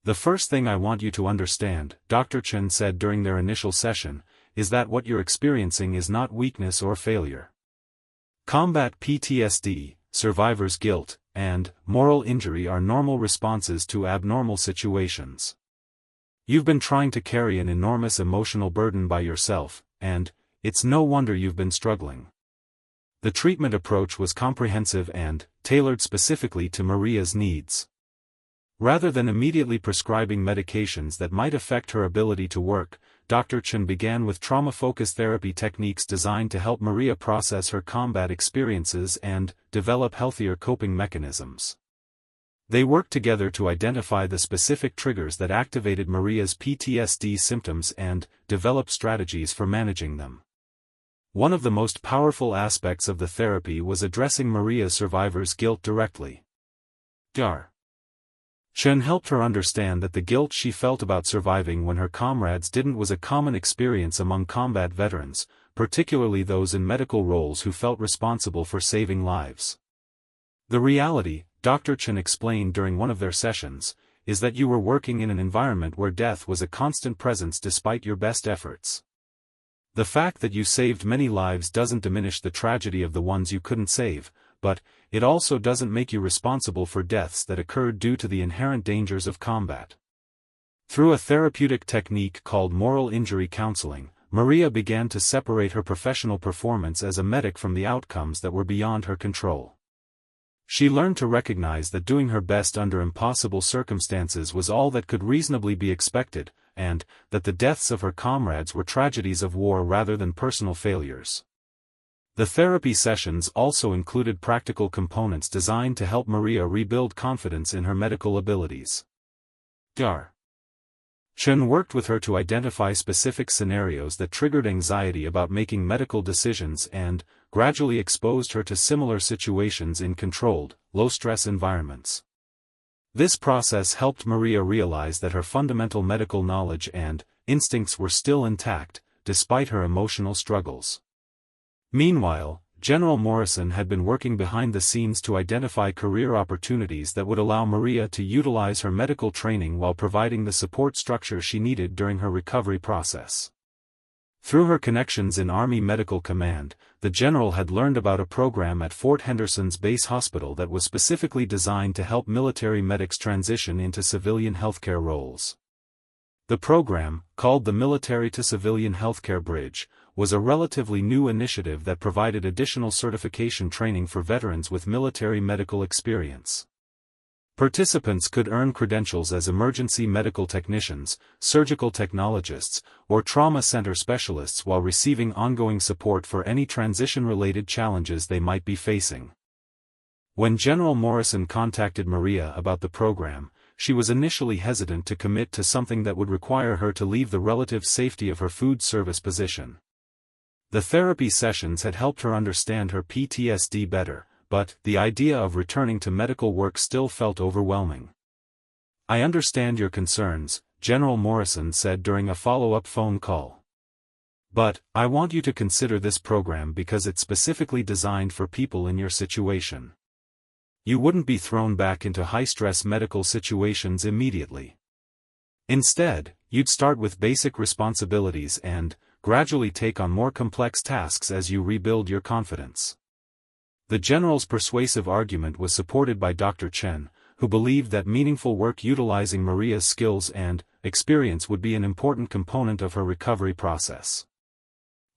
The first thing I want you to understand, Dr. Chen said during their initial session, is that what you're experiencing is not weakness or failure. Combat PTSD, survivor's guilt, and moral injury are normal responses to abnormal situations. You've been trying to carry an enormous emotional burden by yourself, and it's no wonder you've been struggling. The treatment approach was comprehensive and tailored specifically to Maria's needs. Rather than immediately prescribing medications that might affect her ability to work, Dr. Chen began with trauma-focused therapy techniques designed to help Maria process her combat experiences and develop healthier coping mechanisms. They worked together to identify the specific triggers that activated Maria's PTSD symptoms and develop strategies for managing them. One of the most powerful aspects of the therapy was addressing Maria's survivor's guilt directly. Dr. Chen helped her understand that the guilt she felt about surviving when her comrades didn't was a common experience among combat veterans, particularly those in medical roles who felt responsible for saving lives. The reality, Dr. Chen explained during one of their sessions, is that you were working in an environment where death was a constant presence despite your best efforts. The fact that you saved many lives doesn't diminish the tragedy of the ones you couldn't save, but it also doesn't make you responsible for deaths that occurred due to the inherent dangers of combat. Through a therapeutic technique called moral injury counseling, Maria began to separate her professional performance as a medic from the outcomes that were beyond her control. She learned to recognize that doing her best under impossible circumstances was all that could reasonably be expected, and that the deaths of her comrades were tragedies of war rather than personal failures. The therapy sessions also included practical components designed to help Maria rebuild confidence in her medical abilities. Dr. Chen worked with her to identify specific scenarios that triggered anxiety about making medical decisions and gradually exposed her to similar situations in controlled, low-stress environments. This process helped Maria realize that her fundamental medical knowledge and instincts were still intact, despite her emotional struggles. Meanwhile, General Morrison had been working behind the scenes to identify career opportunities that would allow Maria to utilize her medical training while providing the support structure she needed during her recovery process. Through her connections in Army Medical Command, the general had learned about a program at Fort Henderson's base hospital that was specifically designed to help military medics transition into civilian healthcare roles. The program, called the Military to Civilian Healthcare Bridge, was a relatively new initiative that provided additional certification training for veterans with military medical experience. Participants could earn credentials as emergency medical technicians, surgical technologists, or trauma center specialists while receiving ongoing support for any transition-related challenges they might be facing. When General Morrison contacted Maria about the program, she was initially hesitant to commit to something that would require her to leave the relative safety of her food service position. The therapy sessions had helped her understand her PTSD better, but the idea of returning to medical work still felt overwhelming. "I understand your concerns," General Morrison said during a follow-up phone call. "But I want you to consider this program because it's specifically designed for people in your situation. You wouldn't be thrown back into high-stress medical situations immediately. Instead, you'd start with basic responsibilities and gradually take on more complex tasks as you rebuild your confidence." The general's persuasive argument was supported by Dr. Chen, who believed that meaningful work utilizing Maria's skills and experience would be an important component of her recovery process.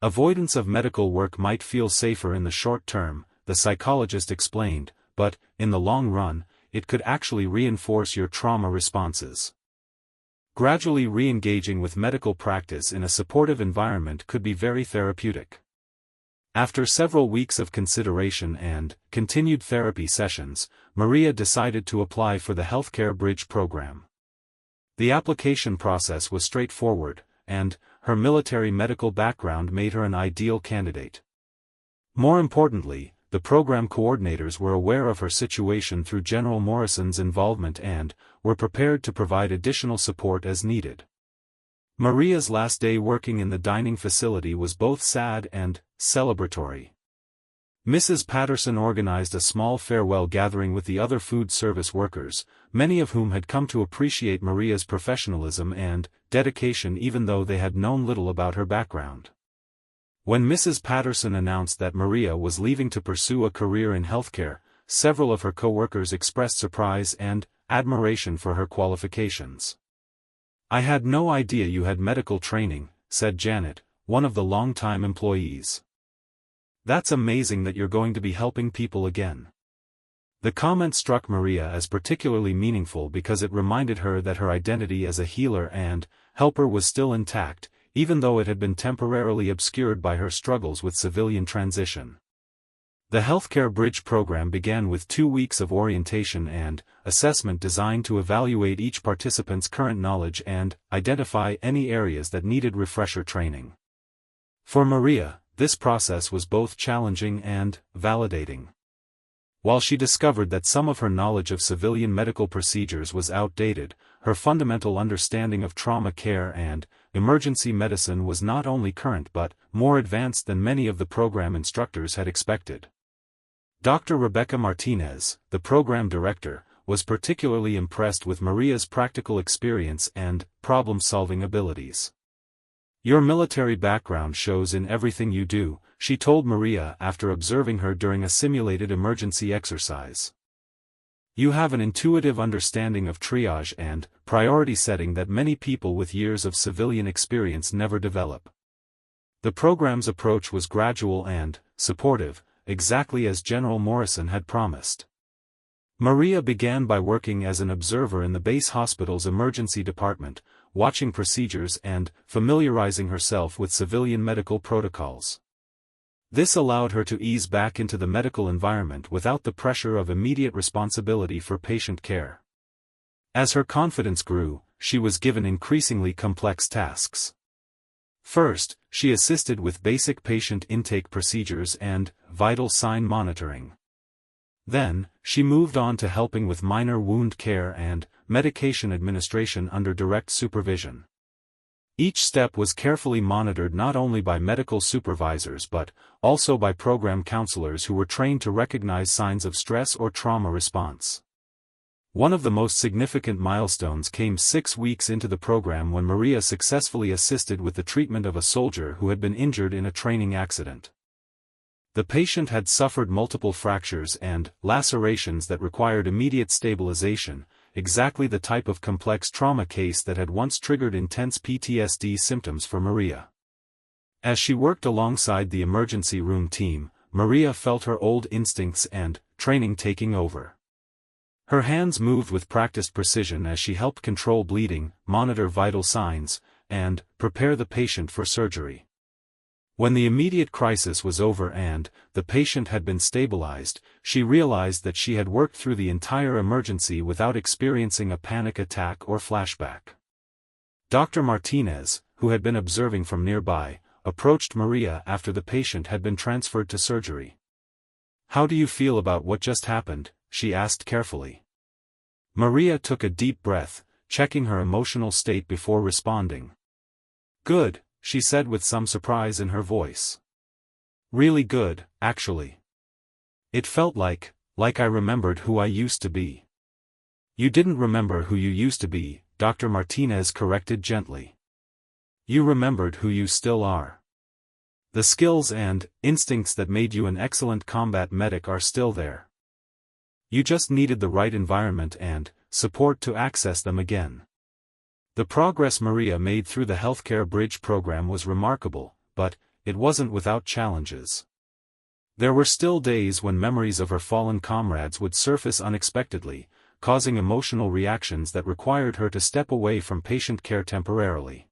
Avoidance of medical work might feel safer in the short term, the psychologist explained, but, in the long run, it could actually reinforce your trauma responses. Gradually re-engaging with medical practice in a supportive environment could be very therapeutic. After several weeks of consideration and continued therapy sessions, Maria decided to apply for the Healthcare Bridge program. The application process was straightforward, and her military medical background made her an ideal candidate. More importantly, the program coordinators were aware of her situation through General Morrison's involvement and were prepared to provide additional support as needed. Maria's last day working in the dining facility was both sad and celebratory. Mrs. Patterson organized a small farewell gathering with the other food service workers, many of whom had come to appreciate Maria's professionalism and dedication even though they had known little about her background. When Mrs. Patterson announced that Maria was leaving to pursue a career in healthcare, several of her co-workers expressed surprise and admiration for her qualifications. "I had no idea you had medical training," said Janet, one of the long-time employees. That's amazing that you're going to be helping people again." The comment struck Maria as particularly meaningful because it reminded her that her identity as a healer and helper was still intact, even though it had been temporarily obscured by her struggles with civilian transition. The Healthcare Bridge program began with 2 weeks of orientation and assessment designed to evaluate each participant's current knowledge and identify any areas that needed refresher training. For Maria, this process was both challenging and validating. While she discovered that some of her knowledge of civilian medical procedures was outdated, her fundamental understanding of trauma care and emergency medicine was not only current but more advanced than many of the program instructors had expected. Dr. Rebecca Martinez, the program director, was particularly impressed with Maria's practical experience and problem-solving abilities. "Your military background shows in everything you do," she told Maria after observing her during a simulated emergency exercise. "You have an intuitive understanding of triage and priority setting that many people with years of civilian experience never develop." The program's approach was gradual and supportive, exactly as General Morrison had promised. Maria began by working as an observer in the base hospital's emergency department, watching procedures and familiarizing herself with civilian medical protocols. This allowed her to ease back into the medical environment without the pressure of immediate responsibility for patient care. As her confidence grew, she was given increasingly complex tasks. First, she assisted with basic patient intake procedures and vital sign monitoring. Then, she moved on to helping with minor wound care and medication administration under direct supervision. Each step was carefully monitored not only by medical supervisors but also by program counselors who were trained to recognize signs of stress or trauma response. One of the most significant milestones came 6 weeks into the program when Maria successfully assisted with the treatment of a soldier who had been injured in a training accident. The patient had suffered multiple fractures and lacerations that required immediate stabilization, exactly the type of complex trauma case that had once triggered intense PTSD symptoms for Maria. As she worked alongside the emergency room team, Maria felt her old instincts and training taking over. Her hands moved with practiced precision as she helped control bleeding, monitor vital signs, and prepare the patient for surgery. When the immediate crisis was over and the patient had been stabilized, she realized that she had worked through the entire emergency without experiencing a panic attack or flashback. Dr. Martinez, who had been observing from nearby, approached Maria after the patient had been transferred to surgery. "How do you feel about what just happened?" she asked carefully. Maria took a deep breath, checking her emotional state before responding. "Good," she said with some surprise in her voice. "Really good, actually. It felt like I remembered who I used to be." "You didn't remember who you used to be," Dr. Martinez corrected gently. "You remembered who you still are. The skills and instincts that made you an excellent combat medic are still there. You just needed the right environment and support to access them again." The progress Maria made through the Healthcare Bridge program was remarkable, but it wasn't without challenges. There were still days when memories of her fallen comrades would surface unexpectedly, causing emotional reactions that required her to step away from patient care temporarily.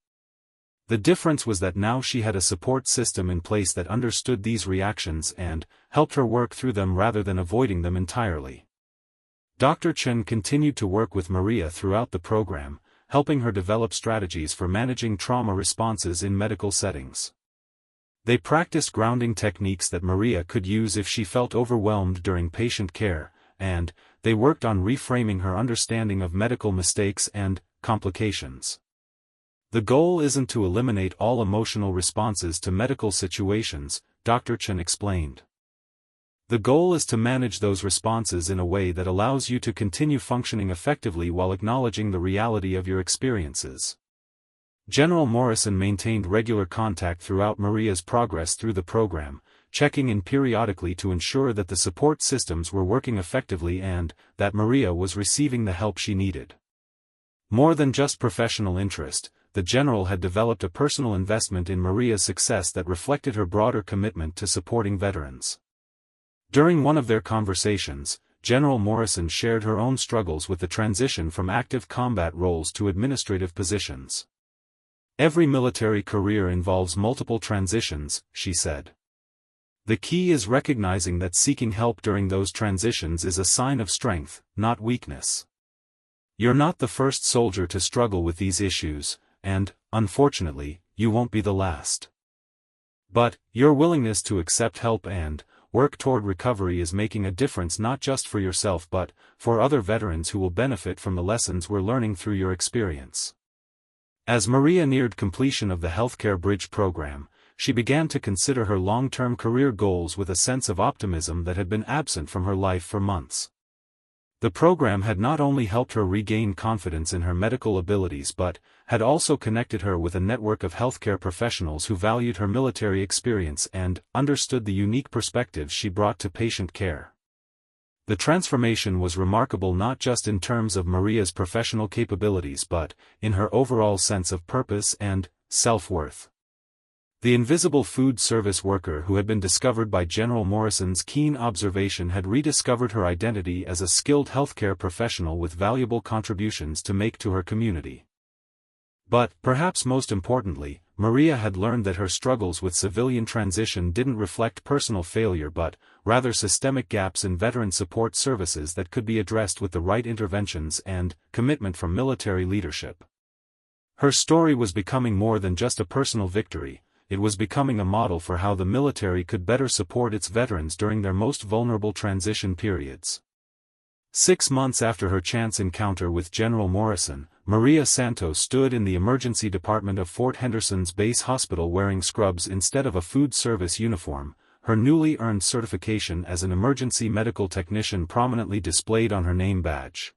The difference was that now she had a support system in place that understood these reactions and helped her work through them rather than avoiding them entirely. Dr. Chen continued to work with Maria throughout the program, helping her develop strategies for managing trauma responses in medical settings. They practiced grounding techniques that Maria could use if she felt overwhelmed during patient care, and they worked on reframing her understanding of medical mistakes and complications. "The goal isn't to eliminate all emotional responses to medical situations," Dr. Chen explained. "The goal is to manage those responses in a way that allows you to continue functioning effectively while acknowledging the reality of your experiences." General Morrison maintained regular contact throughout Maria's progress through the program, checking in periodically to ensure that the support systems were working effectively and that Maria was receiving the help she needed. More than just professional interest, the general had developed a personal investment in Maria's success that reflected her broader commitment to supporting veterans. During one of their conversations, General Morrison shared her own struggles with the transition from active combat roles to administrative positions. "Every military career involves multiple transitions," she said. "The key is recognizing that seeking help during those transitions is a sign of strength, not weakness. You're not the first soldier to struggle with these issues, and, unfortunately, you won't be the last. But, your willingness to accept help and work toward recovery is making a difference not just for yourself but for other veterans who will benefit from the lessons we're learning through your experience." As Maria neared completion of the Healthcare Bridge program, she began to consider her long-term career goals with a sense of optimism that had been absent from her life for months. The program had not only helped her regain confidence in her medical abilities but had also connected her with a network of healthcare professionals who valued her military experience and understood the unique perspectives she brought to patient care. The transformation was remarkable not just in terms of Maria's professional capabilities but in her overall sense of purpose and self-worth. The invisible food service worker who had been discovered by General Morrison's keen observation had rediscovered her identity as a skilled healthcare professional with valuable contributions to make to her community. But, perhaps most importantly, Maria had learned that her struggles with civilian transition didn't reflect personal failure but, rather systemic gaps in veteran support services that could be addressed with the right interventions and commitment from military leadership. Her story was becoming more than just a personal victory. It was becoming a model for how the military could better support its veterans during their most vulnerable transition periods. 6 months after her chance encounter with General Morrison, Maria Santos stood in the emergency department of Fort Henderson's base hospital wearing scrubs instead of a food service uniform, her newly earned certification as an emergency medical technician prominently displayed on her name badge.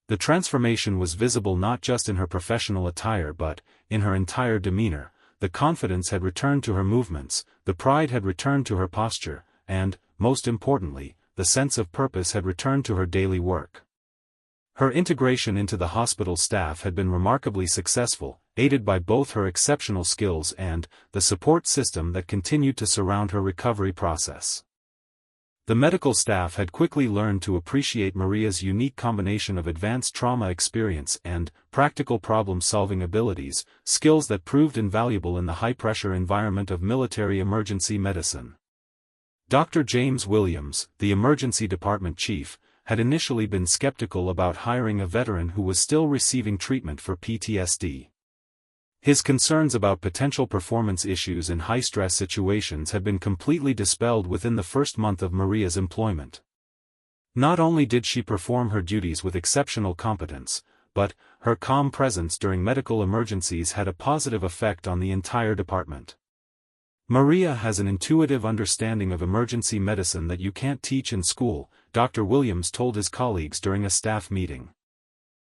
The transformation was visible not just in her professional attire but in her entire demeanor. The confidence had returned to her movements, the pride had returned to her posture, and, most importantly, the sense of purpose had returned to her daily work. Her integration into the hospital staff had been remarkably successful, aided by both her exceptional skills and the support system that continued to surround her recovery process. The medical staff had quickly learned to appreciate Maria's unique combination of advanced trauma experience and practical problem-solving abilities, skills that proved invaluable in the high-pressure environment of military emergency medicine. Dr. James Williams, the emergency department chief, had initially been skeptical about hiring a veteran who was still receiving treatment for PTSD. His concerns about potential performance issues in high-stress situations had been completely dispelled within the first month of Maria's employment. Not only did she perform her duties with exceptional competence, but her calm presence during medical emergencies had a positive effect on the entire department. "Maria has an intuitive understanding of emergency medicine that you can't teach in school," Dr. Williams told his colleagues during a staff meeting.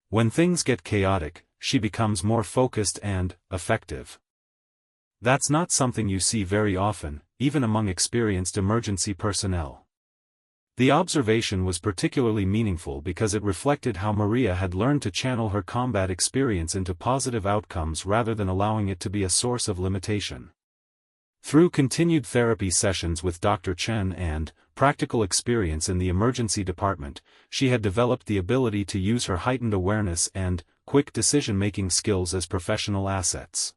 "When things get chaotic, she becomes more focused and effective. That's not something you see very often, even among experienced emergency personnel." The observation was particularly meaningful because it reflected how Maria had learned to channel her combat experience into positive outcomes rather than allowing it to be a source of limitation. Through continued therapy sessions with Dr. Chen and practical experience in the emergency department, she had developed the ability to use her heightened awareness and quick decision-making skills as professional assets.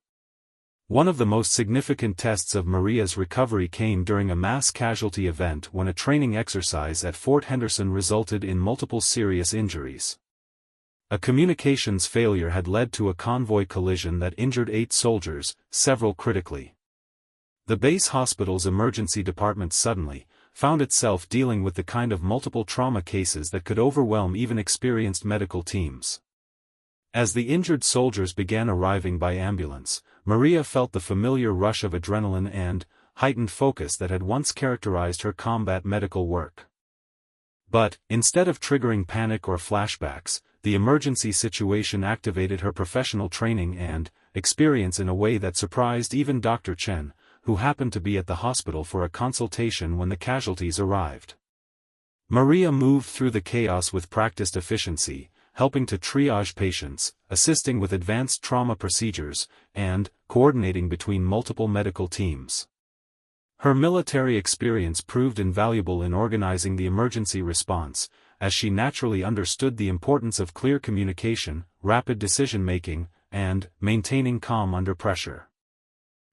One of the most significant tests of Maria's recovery came during a mass casualty event when a training exercise at Fort Henderson resulted in multiple serious injuries. A communications failure had led to a convoy collision that injured 8 soldiers, several critically. The base hospital's emergency department suddenly found itself dealing with the kind of multiple trauma cases that could overwhelm even experienced medical teams. As the injured soldiers began arriving by ambulance, Maria felt the familiar rush of adrenaline and heightened focus that had once characterized her combat medical work. But, instead of triggering panic or flashbacks, the emergency situation activated her professional training and experience in a way that surprised even Dr. Chen, who happened to be at the hospital for a consultation when the casualties arrived. Maria moved through the chaos with practiced efficiency, helping to triage patients, assisting with advanced trauma procedures, and coordinating between multiple medical teams. Her military experience proved invaluable in organizing the emergency response, as she naturally understood the importance of clear communication, rapid decision-making, and maintaining calm under pressure.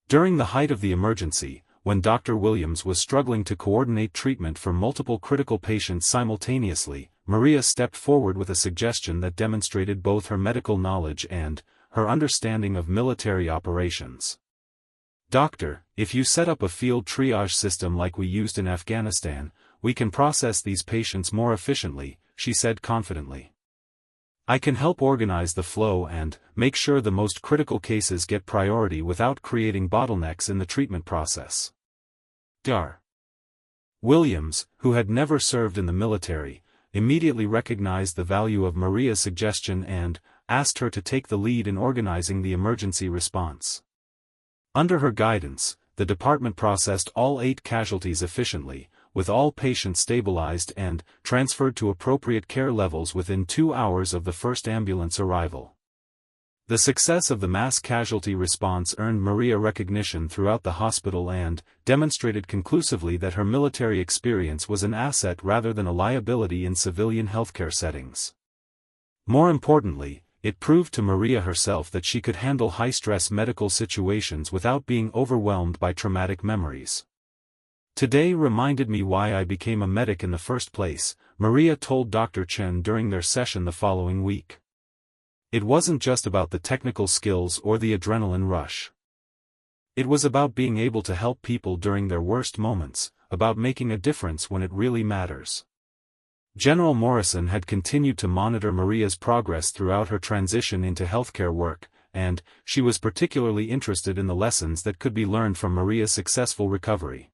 During the height of the emergency, when Dr. Williams was struggling to coordinate treatment for multiple critical patients simultaneously, Maria stepped forward with a suggestion that demonstrated both her medical knowledge and her understanding of military operations. "Doctor, if you set up a field triage system like we used in Afghanistan, we can process these patients more efficiently," she said confidently. "I can help organize the flow and make sure the most critical cases get priority without creating bottlenecks in the treatment process." Dr. Williams, who had never served in the military, immediately recognized the value of Maria's suggestion and asked her to take the lead in organizing the emergency response. Under her guidance, the department processed all 8 casualties efficiently, with all patients stabilized and transferred to appropriate care levels within 2 hours of the first ambulance arrival. The success of the mass casualty response earned Maria recognition throughout the hospital and demonstrated conclusively that her military experience was an asset rather than a liability in civilian healthcare settings. More importantly, it proved to Maria herself that she could handle high-stress medical situations without being overwhelmed by traumatic memories. "Today reminded me why I became a medic in the first place," Maria told Dr. Chen during their session the following week. "It wasn't just about the technical skills or the adrenaline rush. It was about being able to help people during their worst moments, about making a difference when it really matters." General Morrison had continued to monitor Maria's progress throughout her transition into healthcare work, and she was particularly interested in the lessons that could be learned from Maria's successful recovery.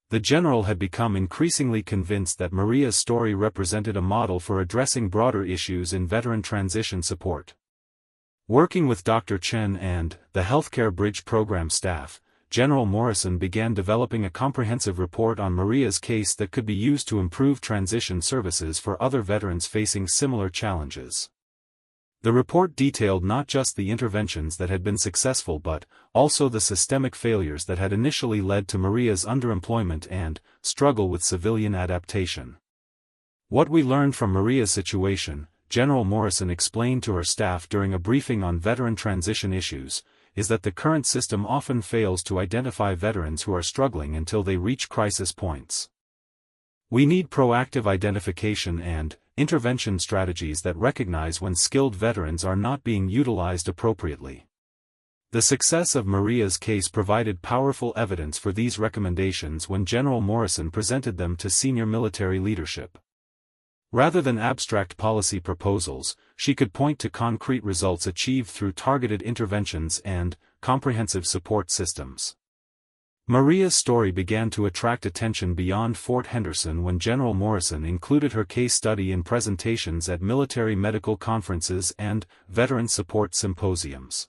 The general had become increasingly convinced that Maria's story represented a model for addressing broader issues in veteran transition support. Working with Dr. Chen and the Healthcare Bridge program staff, General Morrison began developing a comprehensive report on Maria's case that could be used to improve transition services for other veterans facing similar challenges. The report detailed not just the interventions that had been successful but also the systemic failures that had initially led to Maria's underemployment and struggle with civilian adaptation. "What we learned from Maria's situation," General Morrison explained to her staff during a briefing on veteran transition issues, "is that the current system often fails to identify veterans who are struggling until they reach crisis points. We need proactive identification and intervention strategies that recognize when skilled veterans are not being utilized appropriately." The success of Maria's case provided powerful evidence for these recommendations when General Morrison presented them to senior military leadership. Rather than abstract policy proposals, she could point to concrete results achieved through targeted interventions and comprehensive support systems. Maria's story began to attract attention beyond Fort Henderson when General Morrison included her case study in presentations at military medical conferences and veteran support symposiums.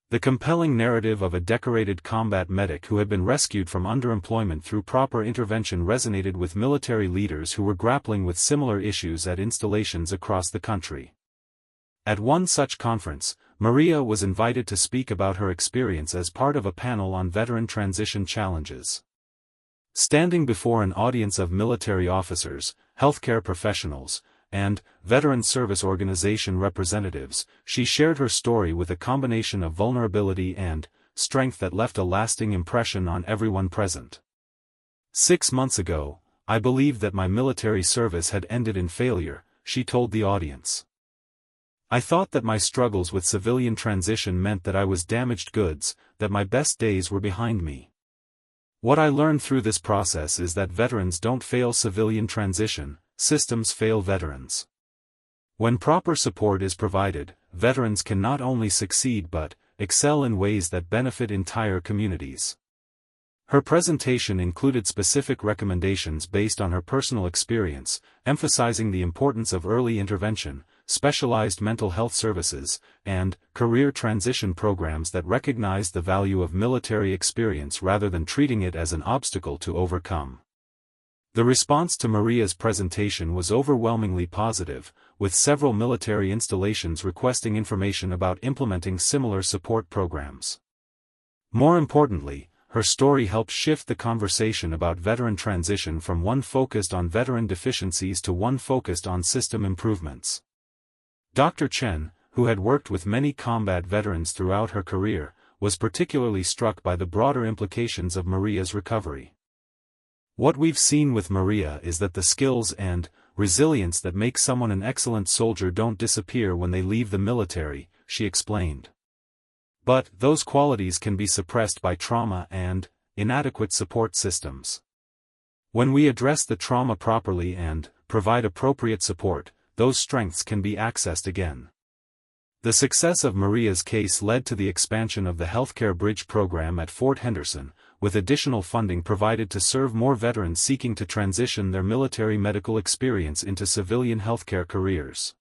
The compelling narrative of a decorated combat medic who had been rescued from underemployment through proper intervention resonated with military leaders who were grappling with similar issues at installations across the country. At one such conference, Maria was invited to speak about her experience as part of a panel on veteran transition challenges. Standing before an audience of military officers, healthcare professionals, and veteran service organization representatives, she shared her story with a combination of vulnerability and strength that left a lasting impression on everyone present. "6 months ago, I believed that my military service had ended in failure," she told the audience. "I thought that my struggles with civilian transition meant that I was damaged goods, that my best days were behind me. What I learned through this process is that veterans don't fail civilian transition, systems fail veterans. When proper support is provided, veterans can not only succeed but excel in ways that benefit entire communities." Her presentation included specific recommendations based on her personal experience, emphasizing the importance of early intervention, specialized mental health services, and career transition programs that recognize the value of military experience rather than treating it as an obstacle to overcome. The response to Maria's presentation was overwhelmingly positive, with several military installations requesting information about implementing similar support programs. More importantly, her story helped shift the conversation about veteran transition from one focused on veteran deficiencies to one focused on system improvements. Dr. Chen, who had worked with many combat veterans throughout her career, was particularly struck by the broader implications of Maria's recovery. What we've seen with Maria is that the skills and resilience that make someone an excellent soldier don't disappear when they leave the military, she explained. But those qualities can be suppressed by trauma and inadequate support systems. When we address the trauma properly and provide appropriate support, those strengths can be accessed again. The success of Maria's case led to the expansion of the Healthcare Bridge program at Fort Henderson, with additional funding provided to serve more veterans seeking to transition their military medical experience into civilian healthcare careers.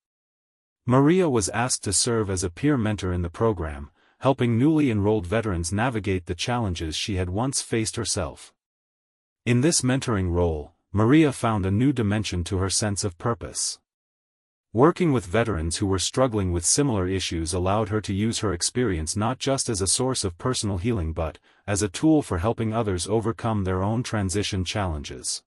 Maria was asked to serve as a peer mentor in the program, helping newly enrolled veterans navigate the challenges she had once faced herself. In this mentoring role, Maria found a new dimension to her sense of purpose. Working with veterans who were struggling with similar issues allowed her to use her experience not just as a source of personal healing but as a tool for helping others overcome their own transition challenges.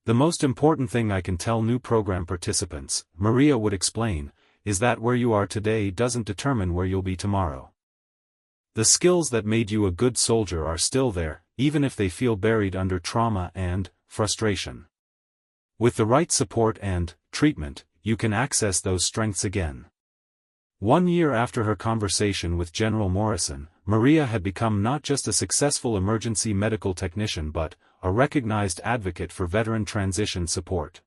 The most important thing I can tell new program participants, Maria would explain, is that where you are today doesn't determine where you'll be tomorrow. The skills that made you a good soldier are still there, even if they feel buried under trauma and frustration. With the right support and treatment, you can access those strengths again. 1 year after her conversation with General Morrison, Maria had become not just a successful emergency medical technician but a recognized advocate for veteran transition support.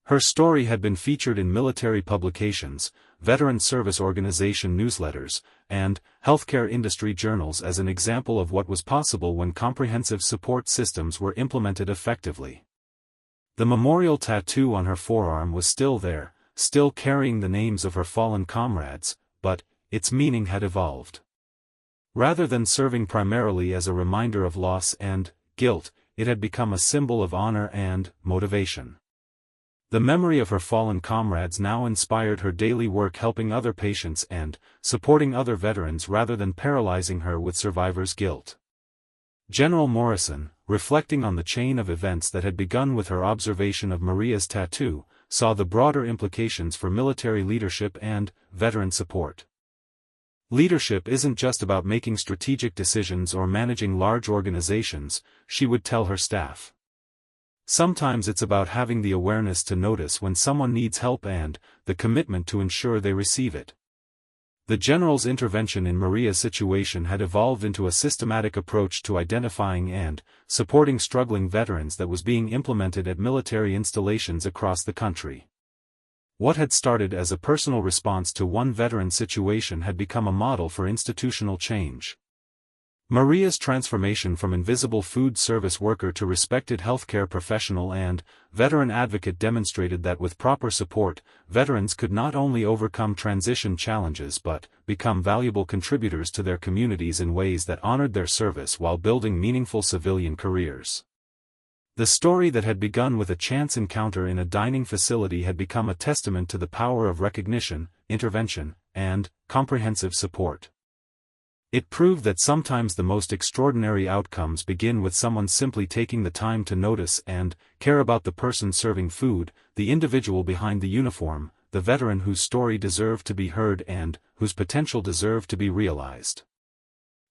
Her story had been featured in military publications, veteran service organization newsletters, and healthcare industry journals as an example of what was possible when comprehensive support systems were implemented effectively. The memorial tattoo on her forearm was still there, still carrying the names of her fallen comrades, but its meaning had evolved. Rather than serving primarily as a reminder of loss and guilt, it had become a symbol of honor and motivation. The memory of her fallen comrades now inspired her daily work helping other patients and supporting other veterans rather than paralyzing her with survivor's guilt. General Morrison, reflecting on the chain of events that had begun with her observation of Maria's tattoo, saw the broader implications for military leadership and veteran support. Leadership isn't just about making strategic decisions or managing large organizations, she would tell her staff. Sometimes it's about having the awareness to notice when someone needs help and the commitment to ensure they receive it. The general's intervention in Maria's situation had evolved into a systematic approach to identifying and supporting struggling veterans that was being implemented at military installations across the country. What had started as a personal response to one veteran's situation had become a model for institutional change. Maria's transformation from invisible food service worker to respected healthcare professional and veteran advocate demonstrated that with proper support, veterans could not only overcome transition challenges but become valuable contributors to their communities in ways that honored their service while building meaningful civilian careers. The story that had begun with a chance encounter in a dining facility had become a testament to the power of recognition, intervention, and comprehensive support. It proved that sometimes the most extraordinary outcomes begin with someone simply taking the time to notice and care about the person serving food, the individual behind the uniform, the veteran whose story deserved to be heard and whose potential deserved to be realized.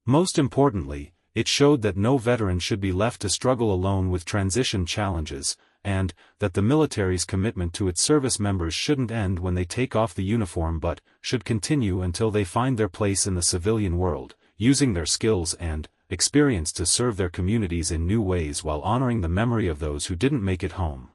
Most importantly, it showed that no veteran should be left to struggle alone with transition challenges, and that the military's commitment to its service members shouldn't end when they take off the uniform but should continue until they find their place in the civilian world, using their skills and experience to serve their communities in new ways while honoring the memory of those who didn't make it home.